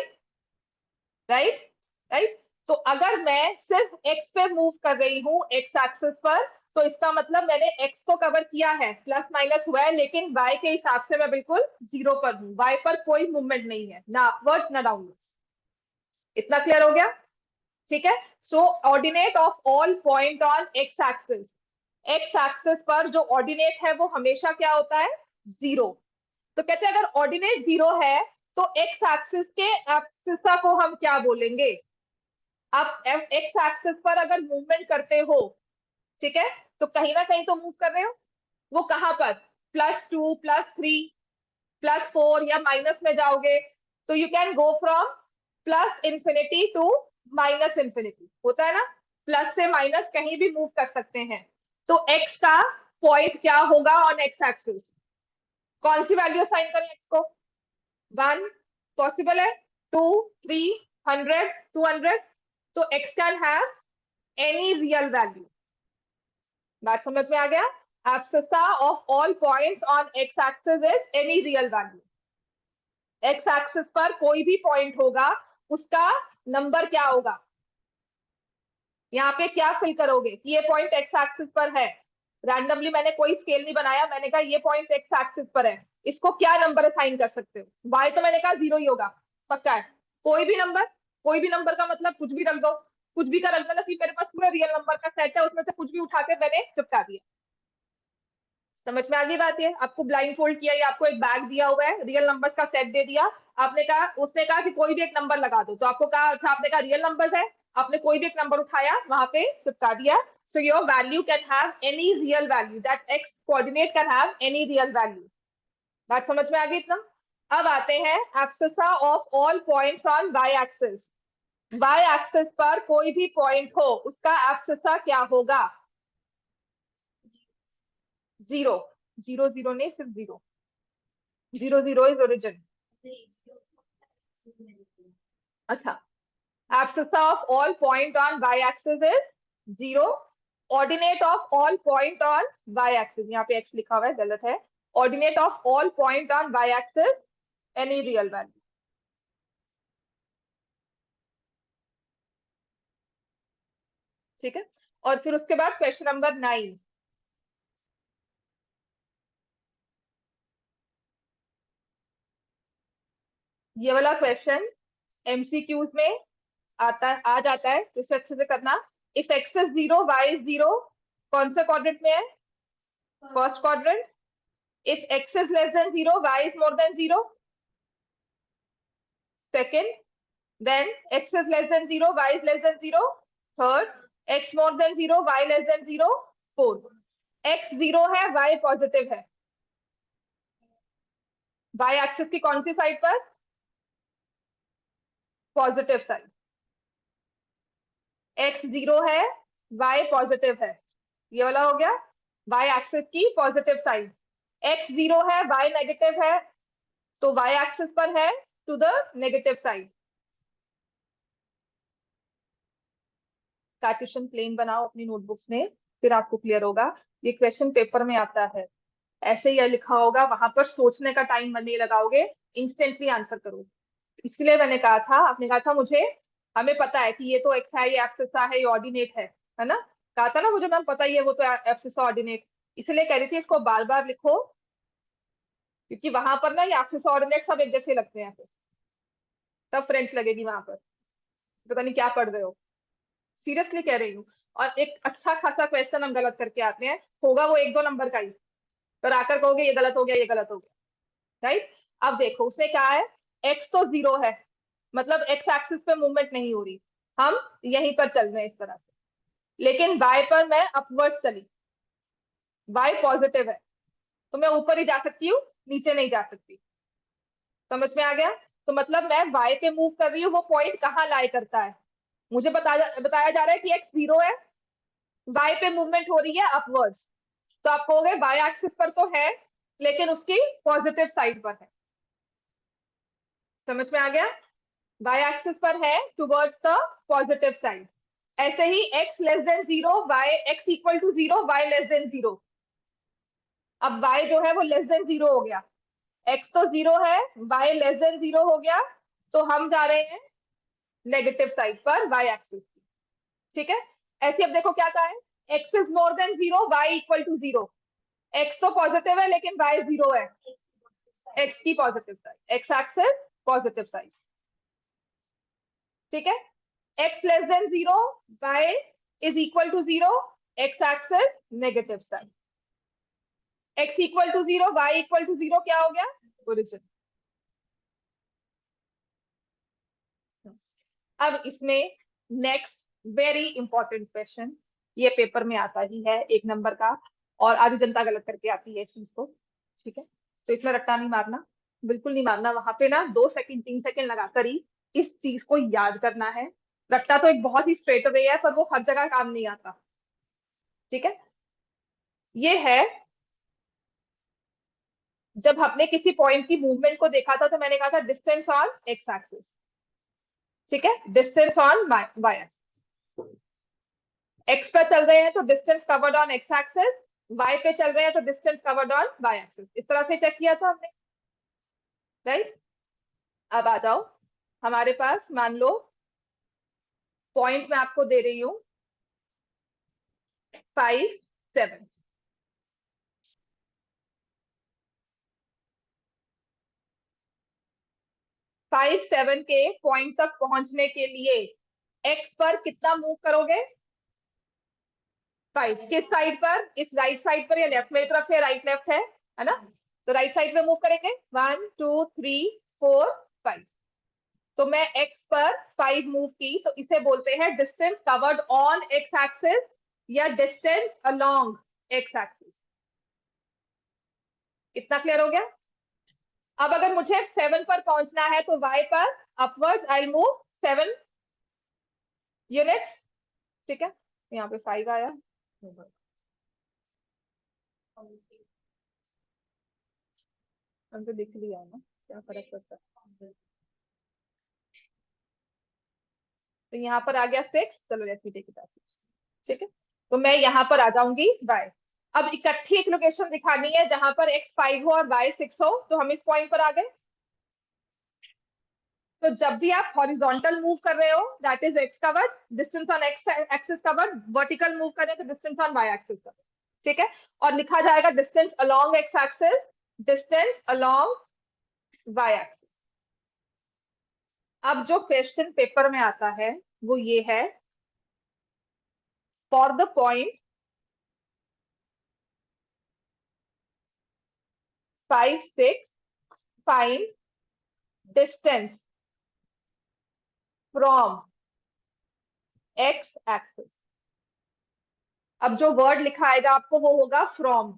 Right right. तो अगर मैं सिर्फ एक्स पे मूव कर रही हूँ, एक्स एक्सिस पर, तो इसका मतलब मैंने एक्स को कवर किया है, प्लस माइनस हुआ है, लेकिन वाई के हिसाब से मैं बिल्कुल जीरो पर हूँ, वाई पर कोई मूवमेंट नहीं है, ना अपवर्ड ना डाउनवर्ड। इतना क्लियर हो गया? ठीक है, so ordinate of all point on x axis, x axis पर जो ऑर्डिनेट है वो हमेशा क्या होता है? जीरो। तो कहते हैं अगर ऑर्डिनेट जीरो है तो एक्स एक्सिस के एब्सिसा को हम क्या बोलेंगे? आप एक्स एक्सिस पर अगर मूवमेंट करते हो, ठीक है, तो कहीं ना कहीं तो मूव कर रहे हो, वो कहां पर? +2, +3, +4 या माइनस में जाओगे, तो you can go from plus infinity to minus infinity, होता है ना, प्लस से माइनस कहीं भी मूव कर सकते हैं। तो एक्स का पॉइंट क्या होगा ऑन एक्स एक्सिस? कौन सी वैल्यू साइन करें एक्स को? 1 पॉसिबल है, 2, 3, 100, 200, तो x can have any real value. बात समझ में आ गया? Abscissa of all points on x axis is any real value. X axis पर कोई भी पॉइंट होगा, उसका नंबर क्या होगा? यहाँ पे क्या फिल करोगे कि ये पॉइंट एक्स एक्सिस पर है? रैंडमली मैंने कोई स्केल नहीं बनाया, मैंने कहा ये पॉइंट एक्स एक्सिस पर है, इसको क्या नंबर असाइन कर सकते हो? वाई तो मैंने कहा जीरो ही होगा, पक्का है। कोई भी नंबर, कोई भी नंबर का मतलब कुछ भी रख दो, कुछ भी का रख दो ना, कि मेरे पास पूरा रियल नंबर का सेट है, उसमें से कुछ भी उठा के मैंने चिपका दिया। समझ में आ गई बात? है आपको ब्लाइंड फोल्ड किया या आपको एक बैग दिया हुआ है, रियल नंबर्स का सेट दे दिया, आपने कहा, उसने कहा कि कोई भी एक नंबर लगा दो, तो आपको कहा, अच्छा आपने कहा रियल नंबर्स है, आपने कोई भी एक नंबर उठाया वहां पे चिपका दिया। So your value can have any real value, that x coordinate can have any real value. बात समझ में आ गई इतना? अब आते हैं abscissa of all points on y axis. Y axis पर कोई भी पॉइंट हो, उसका एब्सिसा क्या होगा? जीरो। जीरो जीरो नहीं, सिर्फ zero, zero zero is origin. अच्छा, abscissa of all point on y axis is 0, ordinate of all point on y axis, यहाँ पे एक्स लिखा हुआ है, गलत है, ordinate of all point on y axis any real value. ठीक है, और फिर उसके बाद क्वेश्चन नंबर 9। ये वाला क्वेश्चन एमसीक्यूज में आ जाता है, तो इसे अच्छे से करना। If x is 0 y is 0, कौन से क्वाड्रेंट में है? First quadrant. If x is less than 0 y is more than 0, second. Then x is less than 0 y is less than 0, third. X more than 0 y less than 0, fourth. X 0 है, y positive है, y axis की कौन सी side पर? Positive side. X 0 है, y positive है, ये वाला हो गया वाई एक्सिस की पॉजिटिव साइड। एक्स 0 है, वाई नेगेटिव है, तो वाई एक्सिस पर है to the negative side. Cartesian plane बनाओ अपनी नोटबुक्स में, फिर आपको क्लियर होगा। ये क्वेश्चन पेपर में आता है, ऐसे ही लिखा होगा, वहां पर सोचने का टाइम नहीं लगाओगे, इंस्टेंटली आंसर करो। इसलिए मैंने कहा था, आपने कहा था मुझे, हमें पता है कि ये तो एक्स है, ये एक्सिस है, ये ऑर्डिनेट है ना? कहा था ना मुझे, मैम पता ही है वो तो एक्सिस ऑर्डिनेट, इसलिए कह रही थी इसको बार बार लिखो, क्योंकि वहां पर ना ये एक्सिस ऑर्डिनेट सब एक जैसे लगते हैं, फिर तब फ्रेंड्स लगेगी वहां पर, पता नहीं क्या पढ़ रहे हो। सीरियसली कह रही हूँ। और एक अच्छा खासा क्वेश्चन हम गलत करके आते हैं, होगा वो 1-2 नंबर का ही, पर आकर कहोगे ये गलत हो गया, ये गलत हो गया, राइट? अब देखो उसने क्या है, एक्स तो 0 है, मतलब एक्स एक्सिस पे मूवमेंट नहीं हो रही, हम यहीं पर चल रहे हैं इस तरह से, लेकिन वाई पर मैं अपवर्ड चली, वाई पॉजिटिव है, तो मैं ऊपर ही जा सकती हूँ, नीचे नहीं जा सकती। समझ में आ गया? तो मतलब मैं वाई पे मूव कर रही हूँ, वो पॉइंट कहाँ लाई करता है, मुझे बताया जा रहा है कि एक्स 0 है, वाई पे मूवमेंट हो रही है अपवर्ड्स, तो आप कहोगे वाई एक्सिस पर तो है, लेकिन उसकी पॉजिटिव साइड पर है। समझ में आ गया? वाई एक्सिस पर है टुवर्ड्स द पॉजिटिव साइड। ऐसे ही x less than 0, y x equal to 0, y less than 0। अब y जो है वो लेस देन 0 हो गया, x तो 0 है, y लेस देन 0 हो गया, तो हम जा रहे हैं नेगेटिव साइड पर y एक्सिस की। ठीक है, ऐसे अब देखो क्या कहा है, x is more than 0, y equal to 0। x तो पॉजिटिव है लेकिन y 0 है, x की positive side, x axis positive side. ठीक है, x less than 0, y is equal to 0, x axis negative side. x equal to 0, y equal to 0 क्या हो गया? ओरिजिन। अब इसमें नेक्स्ट वेरी इंपॉर्टेंट क्वेश्चन, ये पेपर में आता ही है 1 नंबर का, और आधी जनता गलत करके आती है इस चीज को। ठीक है, तो इसमें रट्टा नहीं मारना, बिल्कुल नहीं मारना, वहां पे ना 2 सेकंड 3 सेकंड लगाकर ही इस चीज को याद करना है। रट्टा तो एक बहुत ही स्ट्रेट वे है, पर वो हर जगह काम नहीं आता। ठीक है, ये है, जब हमने किसी पॉइंट की मूवमेंट को देखा था तो मैंने कहा था डिस्टेंस ऑन एक्स एक्सिस। ठीक है, distance on y axis, x पर चल रहे हैं तो distance covered on x axis, y पे चल रहे हैं तो distance covered on y axis, इस तरह से चेक किया था हमने, राइट? अब आ जाओ, हमारे पास मान लो पॉइंट मैं आपको दे रही हूं 5-7। 5-7 के पॉइंट तक पहुंचने के लिए एक्स पर कितना मूव करोगे? 5 किस साइड पर? इस राइट साइड पर या लेफ्ट? मेरी तरफ से राइट लेफ्ट है ना, तो राइट साइड पे मूव करेंगे, 1 2 3 4 5। तो मैं x पर 5 मूव की, तो इसे बोलते हैं distance covered on x axis या डिस्टेंस अलोंग x एक्सिस। इतना क्लियर हो गया? अब अगर मुझे 7 पर पहुंचना है तो y पर अपवर्ड्स आई मूव 7 यूनिट्स। ठीक है, यहाँ पे 5 आया, हमको दिख लिया ना, क्या फर्क पड़ता है? तो यहाँ पर आ गया 6, चलो लेट्स टेक इट एज 6। ठीक है, तो मैं यहाँ पर आ जाऊंगी y। अब इकट्ठी एक लोकेशन दिखानी है जहां पर x 5 हो और y 6 हो, तो हम इस पॉइंट पर आ गए। तो जब भी आप हॉरिजॉन्टल मूव कर रहे हो that is x covered, distance on x axis covered, vertical move करें तो distance on y axis covered, ठीक है। और लिखा जाएगा distance along x axis, distance along y axis. अब जो क्वेश्चन पेपर में आता है वो ये है, for the point 5 6 find distance from x axis. अब जो वर्ड लिखा आएगा आपको वो होगा फ्रॉम।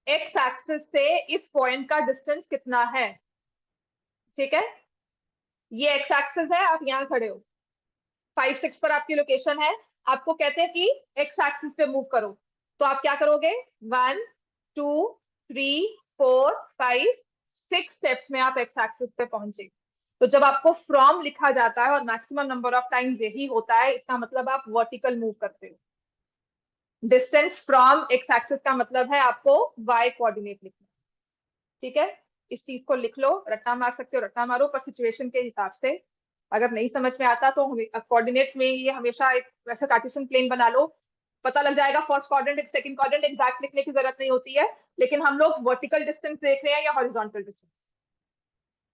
एक्स एक्सिस से इस पॉइंट का डिस्टेंस कितना है, ठीक है। ये एक्स एक्सिस है, आप यहाँ खड़े हो, 5 6 पर आपकी लोकेशन है, आपको कहते हैं कि एक्स एक्सिस पे मूव करो, तो आप क्या करोगे, 1 2 3 4 5 6 स्टेप्स में आप एक्स एक्सिस पे पहुंचे। तो जब आपको फ्रॉम लिखा जाता है और मैक्सिमम नंबर ऑफ टाइम्स यही होता है, इसका मतलब आप वर्टिकल मूव करते हो। डिस्टेंस फ्रॉम एक्स एक्सिस का मतलब है आपको वाई कोऑर्डिनेट लिखना, ठीक है। इस चीज को लिख लो, रट्टा मार सकते हो रट्टा मारो, पर सिचुएशन के हिसाब से अगर नहीं समझ में आता तो कोऑर्डिनेट में ये हमेशा एक वैसा कार्टेशियन प्लेन बना लो, पता लग जाएगा first quadrant second quadrant, exact लिखने की जरूरत नहीं होती है। लेकिन हम लोग वर्टिकल डिस्टेंस देख रहे हैं या हॉरिजॉन्टल डिस्टेंस।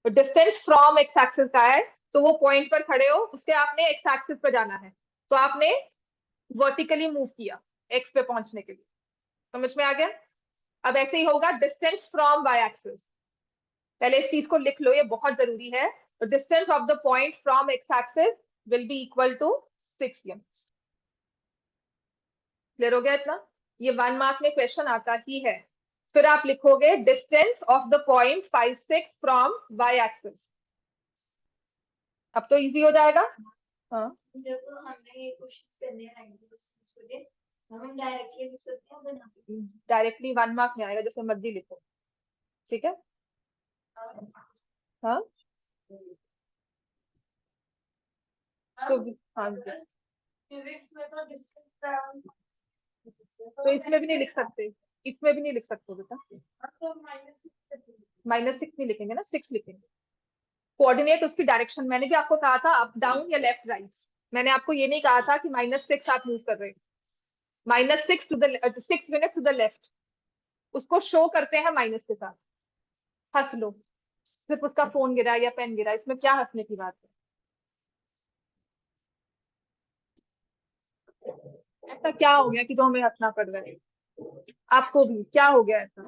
तो डिस्टेंस फ्रॉम एक्स एक्सिस का है, तो वो पॉइंट पर खड़े हो, उसके आपने एक्स एक्सिस पर जाना है, तो आपने वर्टिकली मूव किया एक्स पे पहुंचने के लिए। समझ में आ गया। अब ऐसे ही होगा डिस्टेंस फ्रॉम वाई एक्सिस, पहले इस चीज को लिख लो, ये बहुत जरूरी है। तो distance of the point from x axis will be equal to 6 units. Clear हो गया इतना। ये 1 मार्क में क्वेश्चन आता ही है। फिर आप लिखोगे distance of the point 5 6 from Y axis. अब तो इजी हो जाएगा। हाँ, जब हमने ये क्वेश्चंस करने हैं डिस्टेंस के लिए, हम डायरेक्टली लिख सकते हैं बना के। डायरेक्टली 1 मार्क में आएगा, जैसे मर्जी लिखो, ठीक है। हाँ तो हाँ जी, फिजिक्स में तो डिस्टेंस ट्रैवल तो इसमें भी नहीं लिख सकते, इसमें भी नहीं लिख सकते बेटा, तो -6 नहीं लिखेंगे ना, 6 लिखेंगे। कोऑर्डिनेट उसकी डायरेक्शन, मैंने भी आपको कहा था अप डाउन या लेफ्ट राइट, मैंने आपको ये नहीं कहा था कि -6 आप मूव कर रहे हैं, -6 to the 6 unit to the left, उसको शो करते हैं माइनस के साथ। हंस लो, सिर्फ उसका फोन गिरा या पेन गिरा, इसमें क्या हंसने की बात है। ऐसा क्या हो गया कि जो हमें हंसना पड़ रहा है, आपको भी क्या हो गया ऐसा।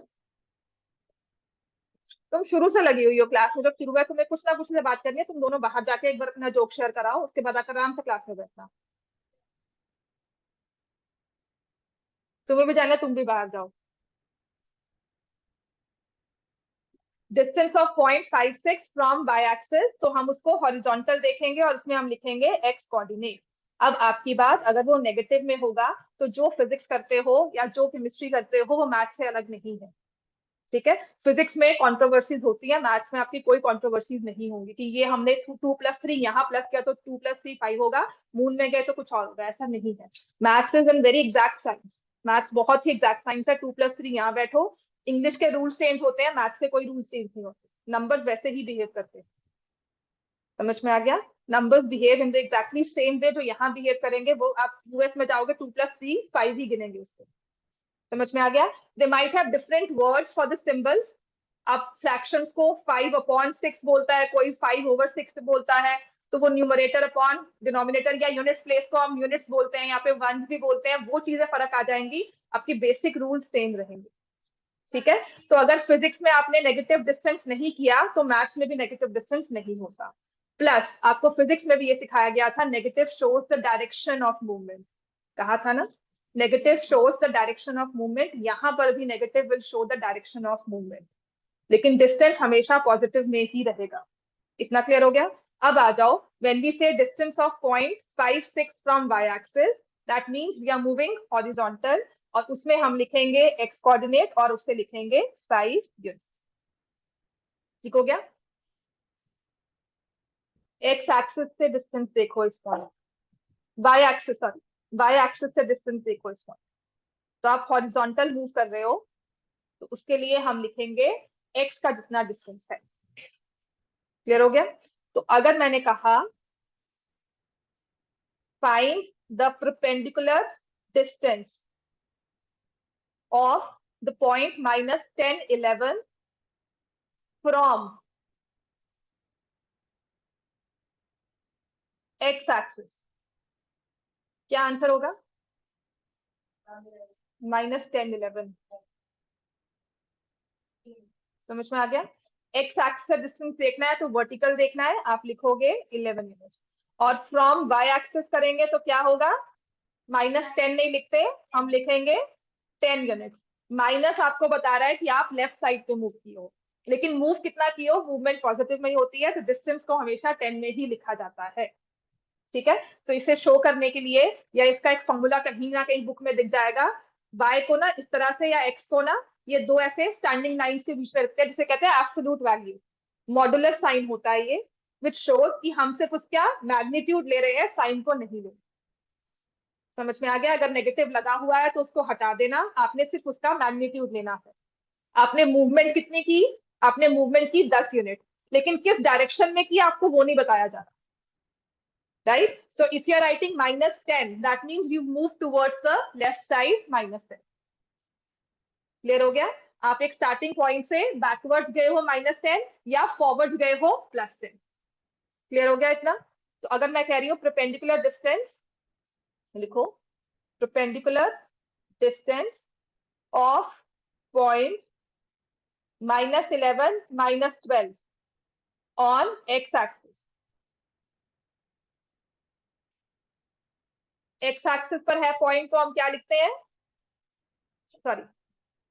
तुम शुरू से लगी हुई हो क्लास में, जब शुरू हुआ तुम्हें कुछ ना कुछ से बात करनी है, तुम दोनों बाहर जाके एक बार अपना जोक शेयर कराओ, उसके बाद आकर आराम से क्लास में बैठना। तुम्हें भी जाना है, तुम भी बाहर जाओ। Distance of point 5 6 from by Axis, तो हम उसको हॉरिजॉन्टल देखेंगे और उसमें हम लिखेंगे एक्स कोऑर्डिनेट। अब आपकी बात, अगर वो नेगेटिव में होगा तो जो फिजिक्स करते हो या जो केमिस्ट्री करते हो वो मैथ्स से अलग नहीं है, ठीक है। फिजिक्स में कंट्रोवर्सीज होती है, मैथ्स में आपकी कोई कंट्रोवर्सीज नहीं होंगी कि ये हमने 2 + 3 यहाँ प्लस किया तो 2 + 3 5 होगा, मून में गए तो कुछ और होगा, ऐसा नहीं है। Maths is an very exact science, maths बहुत ही एग्जैक्ट साइंस है। 2 + 3 यहाँ बैठो, इंग्लिश के रूल्स चेंज होते हैं, मैथ्स के कोई रूल्स चेंज नहीं होते, नंबर्स वैसे ही बिहेव करते हैं। समझ में आ गया। Numbers behave in the exactly same way जो यहाँ बिहेव करेंगे, वो आप यूएस में जाओगे 2 + 3 5 ही गिनेंगे उसको। समझ में आ गया। They might have different words for the symbols. आप फ्रैक्शंस को 5/6 बोलता है, कोई 5/6 बोलता है, तो वो न्यूमरेटर अपॉन डिनोमिनेटर या यूनिट्स प्लेस को हम यूनिट्स बोलते हैं, यहाँ पे वंस भी बोलते हैं, वो चीजें फर्क आ जाएंगी, आपकी बेसिक रूल्स सेम रहेंगे, ठीक है। तो अगर फिजिक्स में आपने नेगेटिव डिस्टेंस नहीं किया तो मैथ्स में भी नेगेटिव डिस्टेंस नहीं होता। प्लस आपको फिजिक्स में भी ये सिखाया गया था, negative shows the direction of movement, कहा था ना, negative shows the direction of movement, यहाँ पर भी negative will show the direction of movement, लेकिन डिस्टेंस हमेशा पॉजिटिव में ही रहेगा। इतना क्लियर हो गया। अब आ जाओ, when we say distance of point 5 6 from Y axis, that means we are moving horizontal, और उसमें हम लिखेंगे एक्स कोऑर्डिनेट और उससे लिखेंगे 5 यूनिट्स। ठीक हो गया। एक्स एक्सिस से डिस्टेंस देखो इस point, y axis, sorry y axis से डिस्टेंस देखो इस पॉइंट। तो आप हॉरिजॉन्टल मूव कर रहे हो, तो उसके लिए हम लिखेंगे एक्स का जितना डिस्टेंस है। क्लियर हो गया? तो अगर मैंने कहा find the perpendicular distance of the point minus 10, 11 from x axis, क्या आंसर होगा? -10, 11। समझ में आ गया? एक्स एक्सिस का डिस्टेंस देखना है तो वर्टिकल देखना है, आप लिखोगे 11 यूनिट्स। और फ्रॉम वाई एक्सिस करेंगे तो क्या होगा? -10 नहीं लिखते, हम लिखेंगे 10 यूनिट्स। माइनस आपको बता रहा है कि आप लेफ्ट साइड पे मूव किए हो, लेकिन मूव कितना किए हो, मूवमेंट पॉजिटिव में ही होती है, तो डिस्टेंस को हमेशा 10 में ही लिखा जाता है। ठीक है, तो इसे शो करने के लिए, या इसका एक फॉर्मूला कहीं ना कहीं बुक में दिख जाएगा, y को ना इस तरह से, या x को ना ये दो ऐसे स्टैंडिंग लाइंस के बीच में रखते हैं, जिसे कहते हैं एब्सोल्यूट वैल्यू। मॉडुलस साइन होता है ये, विच शोज कि हम सिर्फ उसका मैग्नीट्यूड ले रहे हैं, साइन को नहीं ले रहे। समझ में आ गया? अगर नेगेटिव लगा हुआ है तो उसको हटा देना, आपने सिर्फ उसका मैग्नीट्यूड लेना है। आपने मूवमेंट कितनी की? आपने मूवमेंट की 10 यूनिट, लेकिन किस डायरेक्शन में की आपको वो नहीं बताया जा रहा। Right? So if you are writing -10, that means you move towards the left side, -10. Clear हो गया? आप एक स्टार्टिंग पॉइंट से बैकवर्ड्स गए हो -10, या फॉरवर्ड्स गए हो +10। क्लियर हो गया इतना? तो अगर मैं कह रही हूँ परपेंडिकुलर डिस्टेंस, लिखो perpendicular distance of point -11, -12 on x axis. X axis पर है पॉइंट, तो हम क्या लिखते हैं? सॉरी,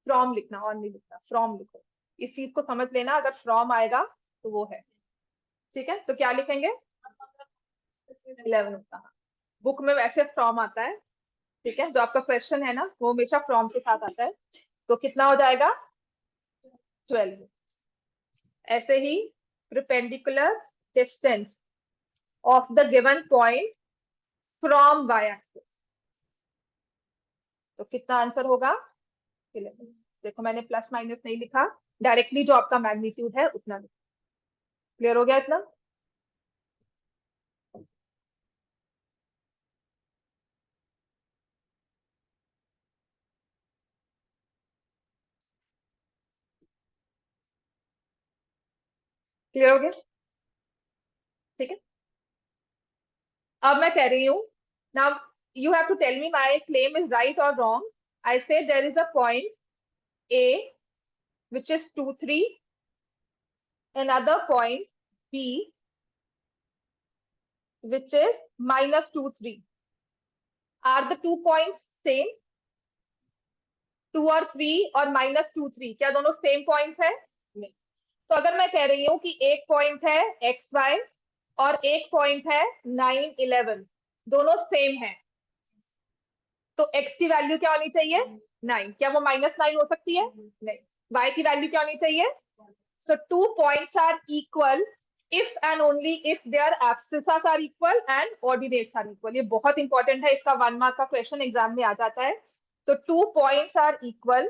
फ्रॉम लिखना, और नहीं लिखना, फ्रॉम लिखो। इस चीज को समझ लेना, अगर फ्रॉम आएगा तो वो है। ठीक है, तो क्या लिखेंगे? 11 होता। बुक में वैसे फ्रॉम आता है। ठीक है, जो आपका क्वेश्चन है ना वो हमेशा फ्रॉम के साथ आता है। तो कितना हो जाएगा? 12। ऐसे ही perpendicular distance of the given point from Y axis, तो कितना आंसर होगा? 11। देखो मैंने प्लस माइनस नहीं लिखा, डायरेक्टली जो आपका मैग्नीट्यूड है उतना लिखा। क्लियर हो गया इतना? क्लियर हो गया? ठीक है, अब मैं कह रही हूँ, now you have to tell me my claim is right or wrong. I say there is a point A which is 2, 3, another point B which is -2, 3. Are the 2 points same? 2 और 3 और -2, 3 क्या दोनों सेम पॉइंट्स है? नहीं। तो अगर मैं कह रही हूँ कि एक पॉइंट है XY और एक पॉइंट है 9, 11, दोनों सेम है, तो x की वैल्यू क्या होनी चाहिए? 9। क्या वो -9 हो सकती है? नहीं। y की वैल्यू क्या होनी चाहिए? So 2 points are equal if and only if their abscissas are equal and ordinates are equal. ये बहुत इंपॉर्टेंट है, इसका 1 मार्क का क्वेश्चन एग्जाम में आ जाता है। तो 2 points are equal,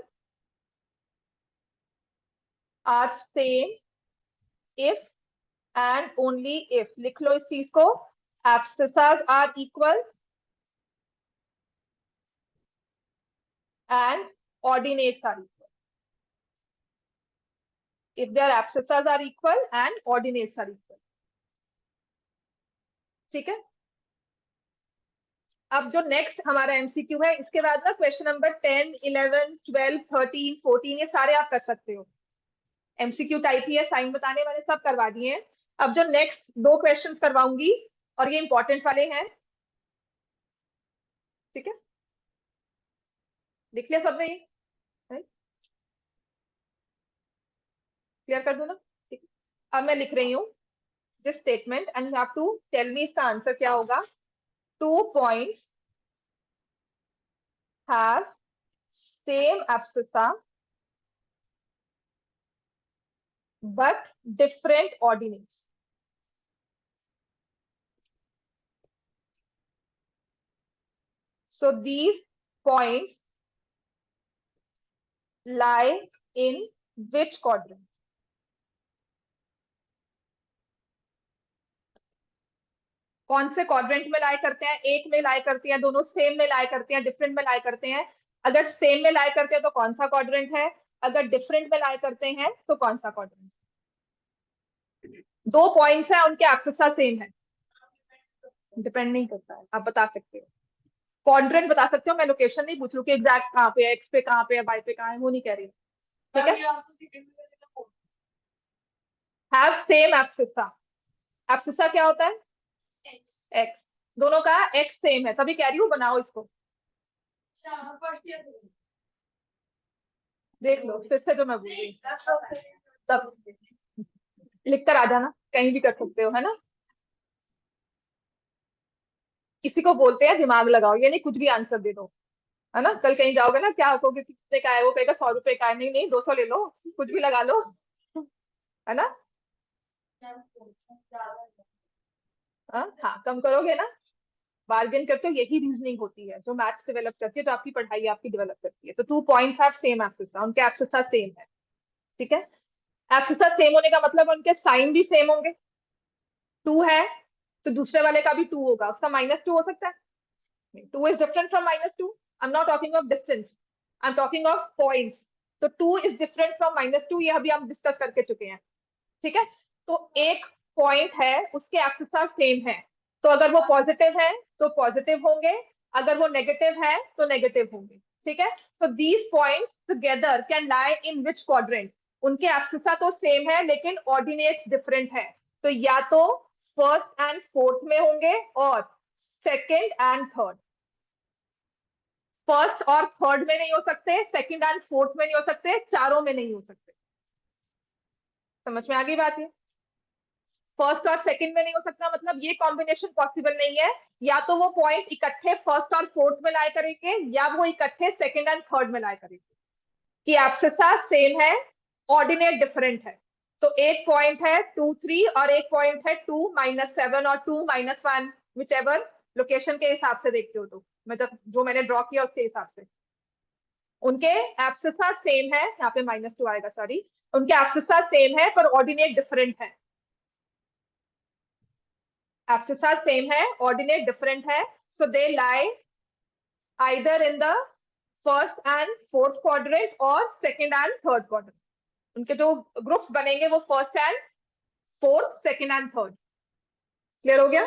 are same if and only if, लिख लो इस चीज को, abscissas are equal and ordinates are equal. If their abscissas are equal and ordinates are equal. ठीक है, अब जो नेक्स्ट हमारा एमसीक्यू है, इसके बाद ना क्वेश्चन नंबर 10, 11, 12, 13, 14 ये सारे आप कर सकते हो। एमसीक्यू टाइप ही है, साइन बताने वाले सब करवा दिए हैं। अब जो नेक्स्ट 2 क्वेश्चंस करवाऊंगी, और ये इंपॉर्टेंट वाले हैं। ठीक है, लिख लिया सबने? ये क्लियर कर दो ना? ठीक, अब मैं लिख रही हूँ this statement and you have to tell me इसका आंसर क्या होगा। 2 points have same abscissa but different ordinates. So these points lie in which quadrant? कौन से क्वाड्रेंट में लाई करते हैं? एक में लाई करते हैं, दोनों सेम में लाई करते हैं, डिफरेंट में लाई करते हैं? अगर सेम में लाई करते हैं तो कौन सा क्वाड्रेंट है? अगर डिफरेंट में लाई करते हैं तो कौन सा क्वाड्रेंट? दो पॉइंट्स है, उनके एक्सिस सेम है। डिपेंड नहीं करता है, आप बता सकते हो। क्वाड्रेंट बता सकते हो, मैं लोकेशन नहीं पूछ रही कि एग्जैक्ट कहाँ पे है, एक्स पे कहाँ पे है, वाई पे कहाँ है, वो नहीं कह रही। ठीक है, हैव सेम एब्सिसा। एब्सिसा क्या होता है? एक्स। दोनों का एक्स सेम है, तभी कह रही हूँ बनाओ इसको। देख लो फिर से, जो मैं बोल रही तब लिख कर आ जाना, कहीं भी कर सकते हो, है ना। किसी को बोलते हैं दिमाग लगाओ, ये नहीं कुछ भी आंसर दे दो, है ना। कल कहीं जाओगे ना, क्या कहोगे कितने का है, वो कहेगा 100 रुपए का है। नहीं नहीं, 200 ले लो, कुछ भी लगा लो, है ना। हाँ, कम करोगे ना, बार्गेन करते हो, यही रीजनिंग होती है जो मैथ्स डेवलप करती है, तो आपकी पढ़ाई आपकी डेवलप करती है। तो 2 पॉइंट्स हैव सेम एक्सिस, उनके एक्सिस सेम है। ठीक है, एक्सिस सेम होने का मतलब उनके साइन भी सेम होंगे। 2 है तो दूसरे वाले का भी 2 होगा, उसका -2 हो सकता है? 2 is different from -2. I'm not talking of distance. I'm talking of points. तो 2 is different from -2, ये अभी हम डिस्कस करके चुके हैं। ठीक है, तो एक पॉइंट है, उसके एक्सिस सेम है, तो अगर वो पॉजिटिव है तो पॉजिटिव होंगे, अगर वो नेगेटिव है तो नेगेटिव होंगे। ठीक है, तो these points together can lie in which quadrant? उनके एक्सिस तो सेम है लेकिन ऑर्डिनेट्स डिफरेंट है, तो या तो फर्स्ट एंड फोर्थ में होंगे और सेकेंड एंड थर्ड। फर्स्ट और थर्ड में नहीं हो सकते, सेकंड एंड फोर्थ में नहीं हो सकते, चारों में नहीं हो सकते। समझ में आ गई बात? है फर्स्ट और सेकंड में नहीं हो सकता, मतलब ये कॉम्बिनेशन पॉसिबल नहीं है। या तो वो पॉइंट इकट्ठे फर्स्ट और फोर्थ में लाई करेंगे, या वो इकट्ठे सेकंड एंड थर्ड में लाई करेंगे। कि एब्सिसा सेम है, ऑर्डिनेट डिफरेंट है। तो एक पॉइंट है 2 3 और एक पॉइंट है 2 -7 और 2 -1, विच एवर लोकेशन के हिसाब से देखते हो। तो मतलब जो मैंने ड्रॉ किया उसके हिसाब से उनके एब्सिसा सेम है, यहाँ पे -2 आएगा, सॉरी। उनके एब्सिसा सेम है पर ऑर्डिनेट डिफरेंट है। एक्सिस सेम है, ऑर्डिनेट डिफरेंट है, so they lie either in the first and fourth quadrant और सेकंड एंड थर्ड क्वाड्रेंट। उनके जो ग्रुप्स बनेंगे वो first and fourth, second and third. Clear हो गया?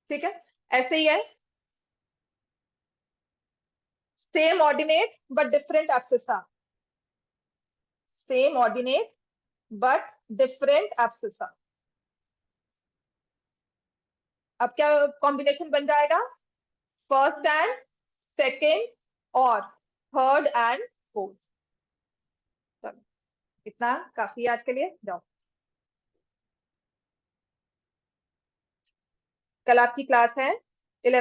ठीक है, ऐसे ही है, same ordinate but different abscissa, same ordinate but different abscissa. अब क्या कॉम्बिनेशन बन जाएगा? फर्स्ट एंड सेकंड और थर्ड एंड फोर्थ। चलो, इतना काफी आज के लिए, जाओ। कल आपकी क्लास है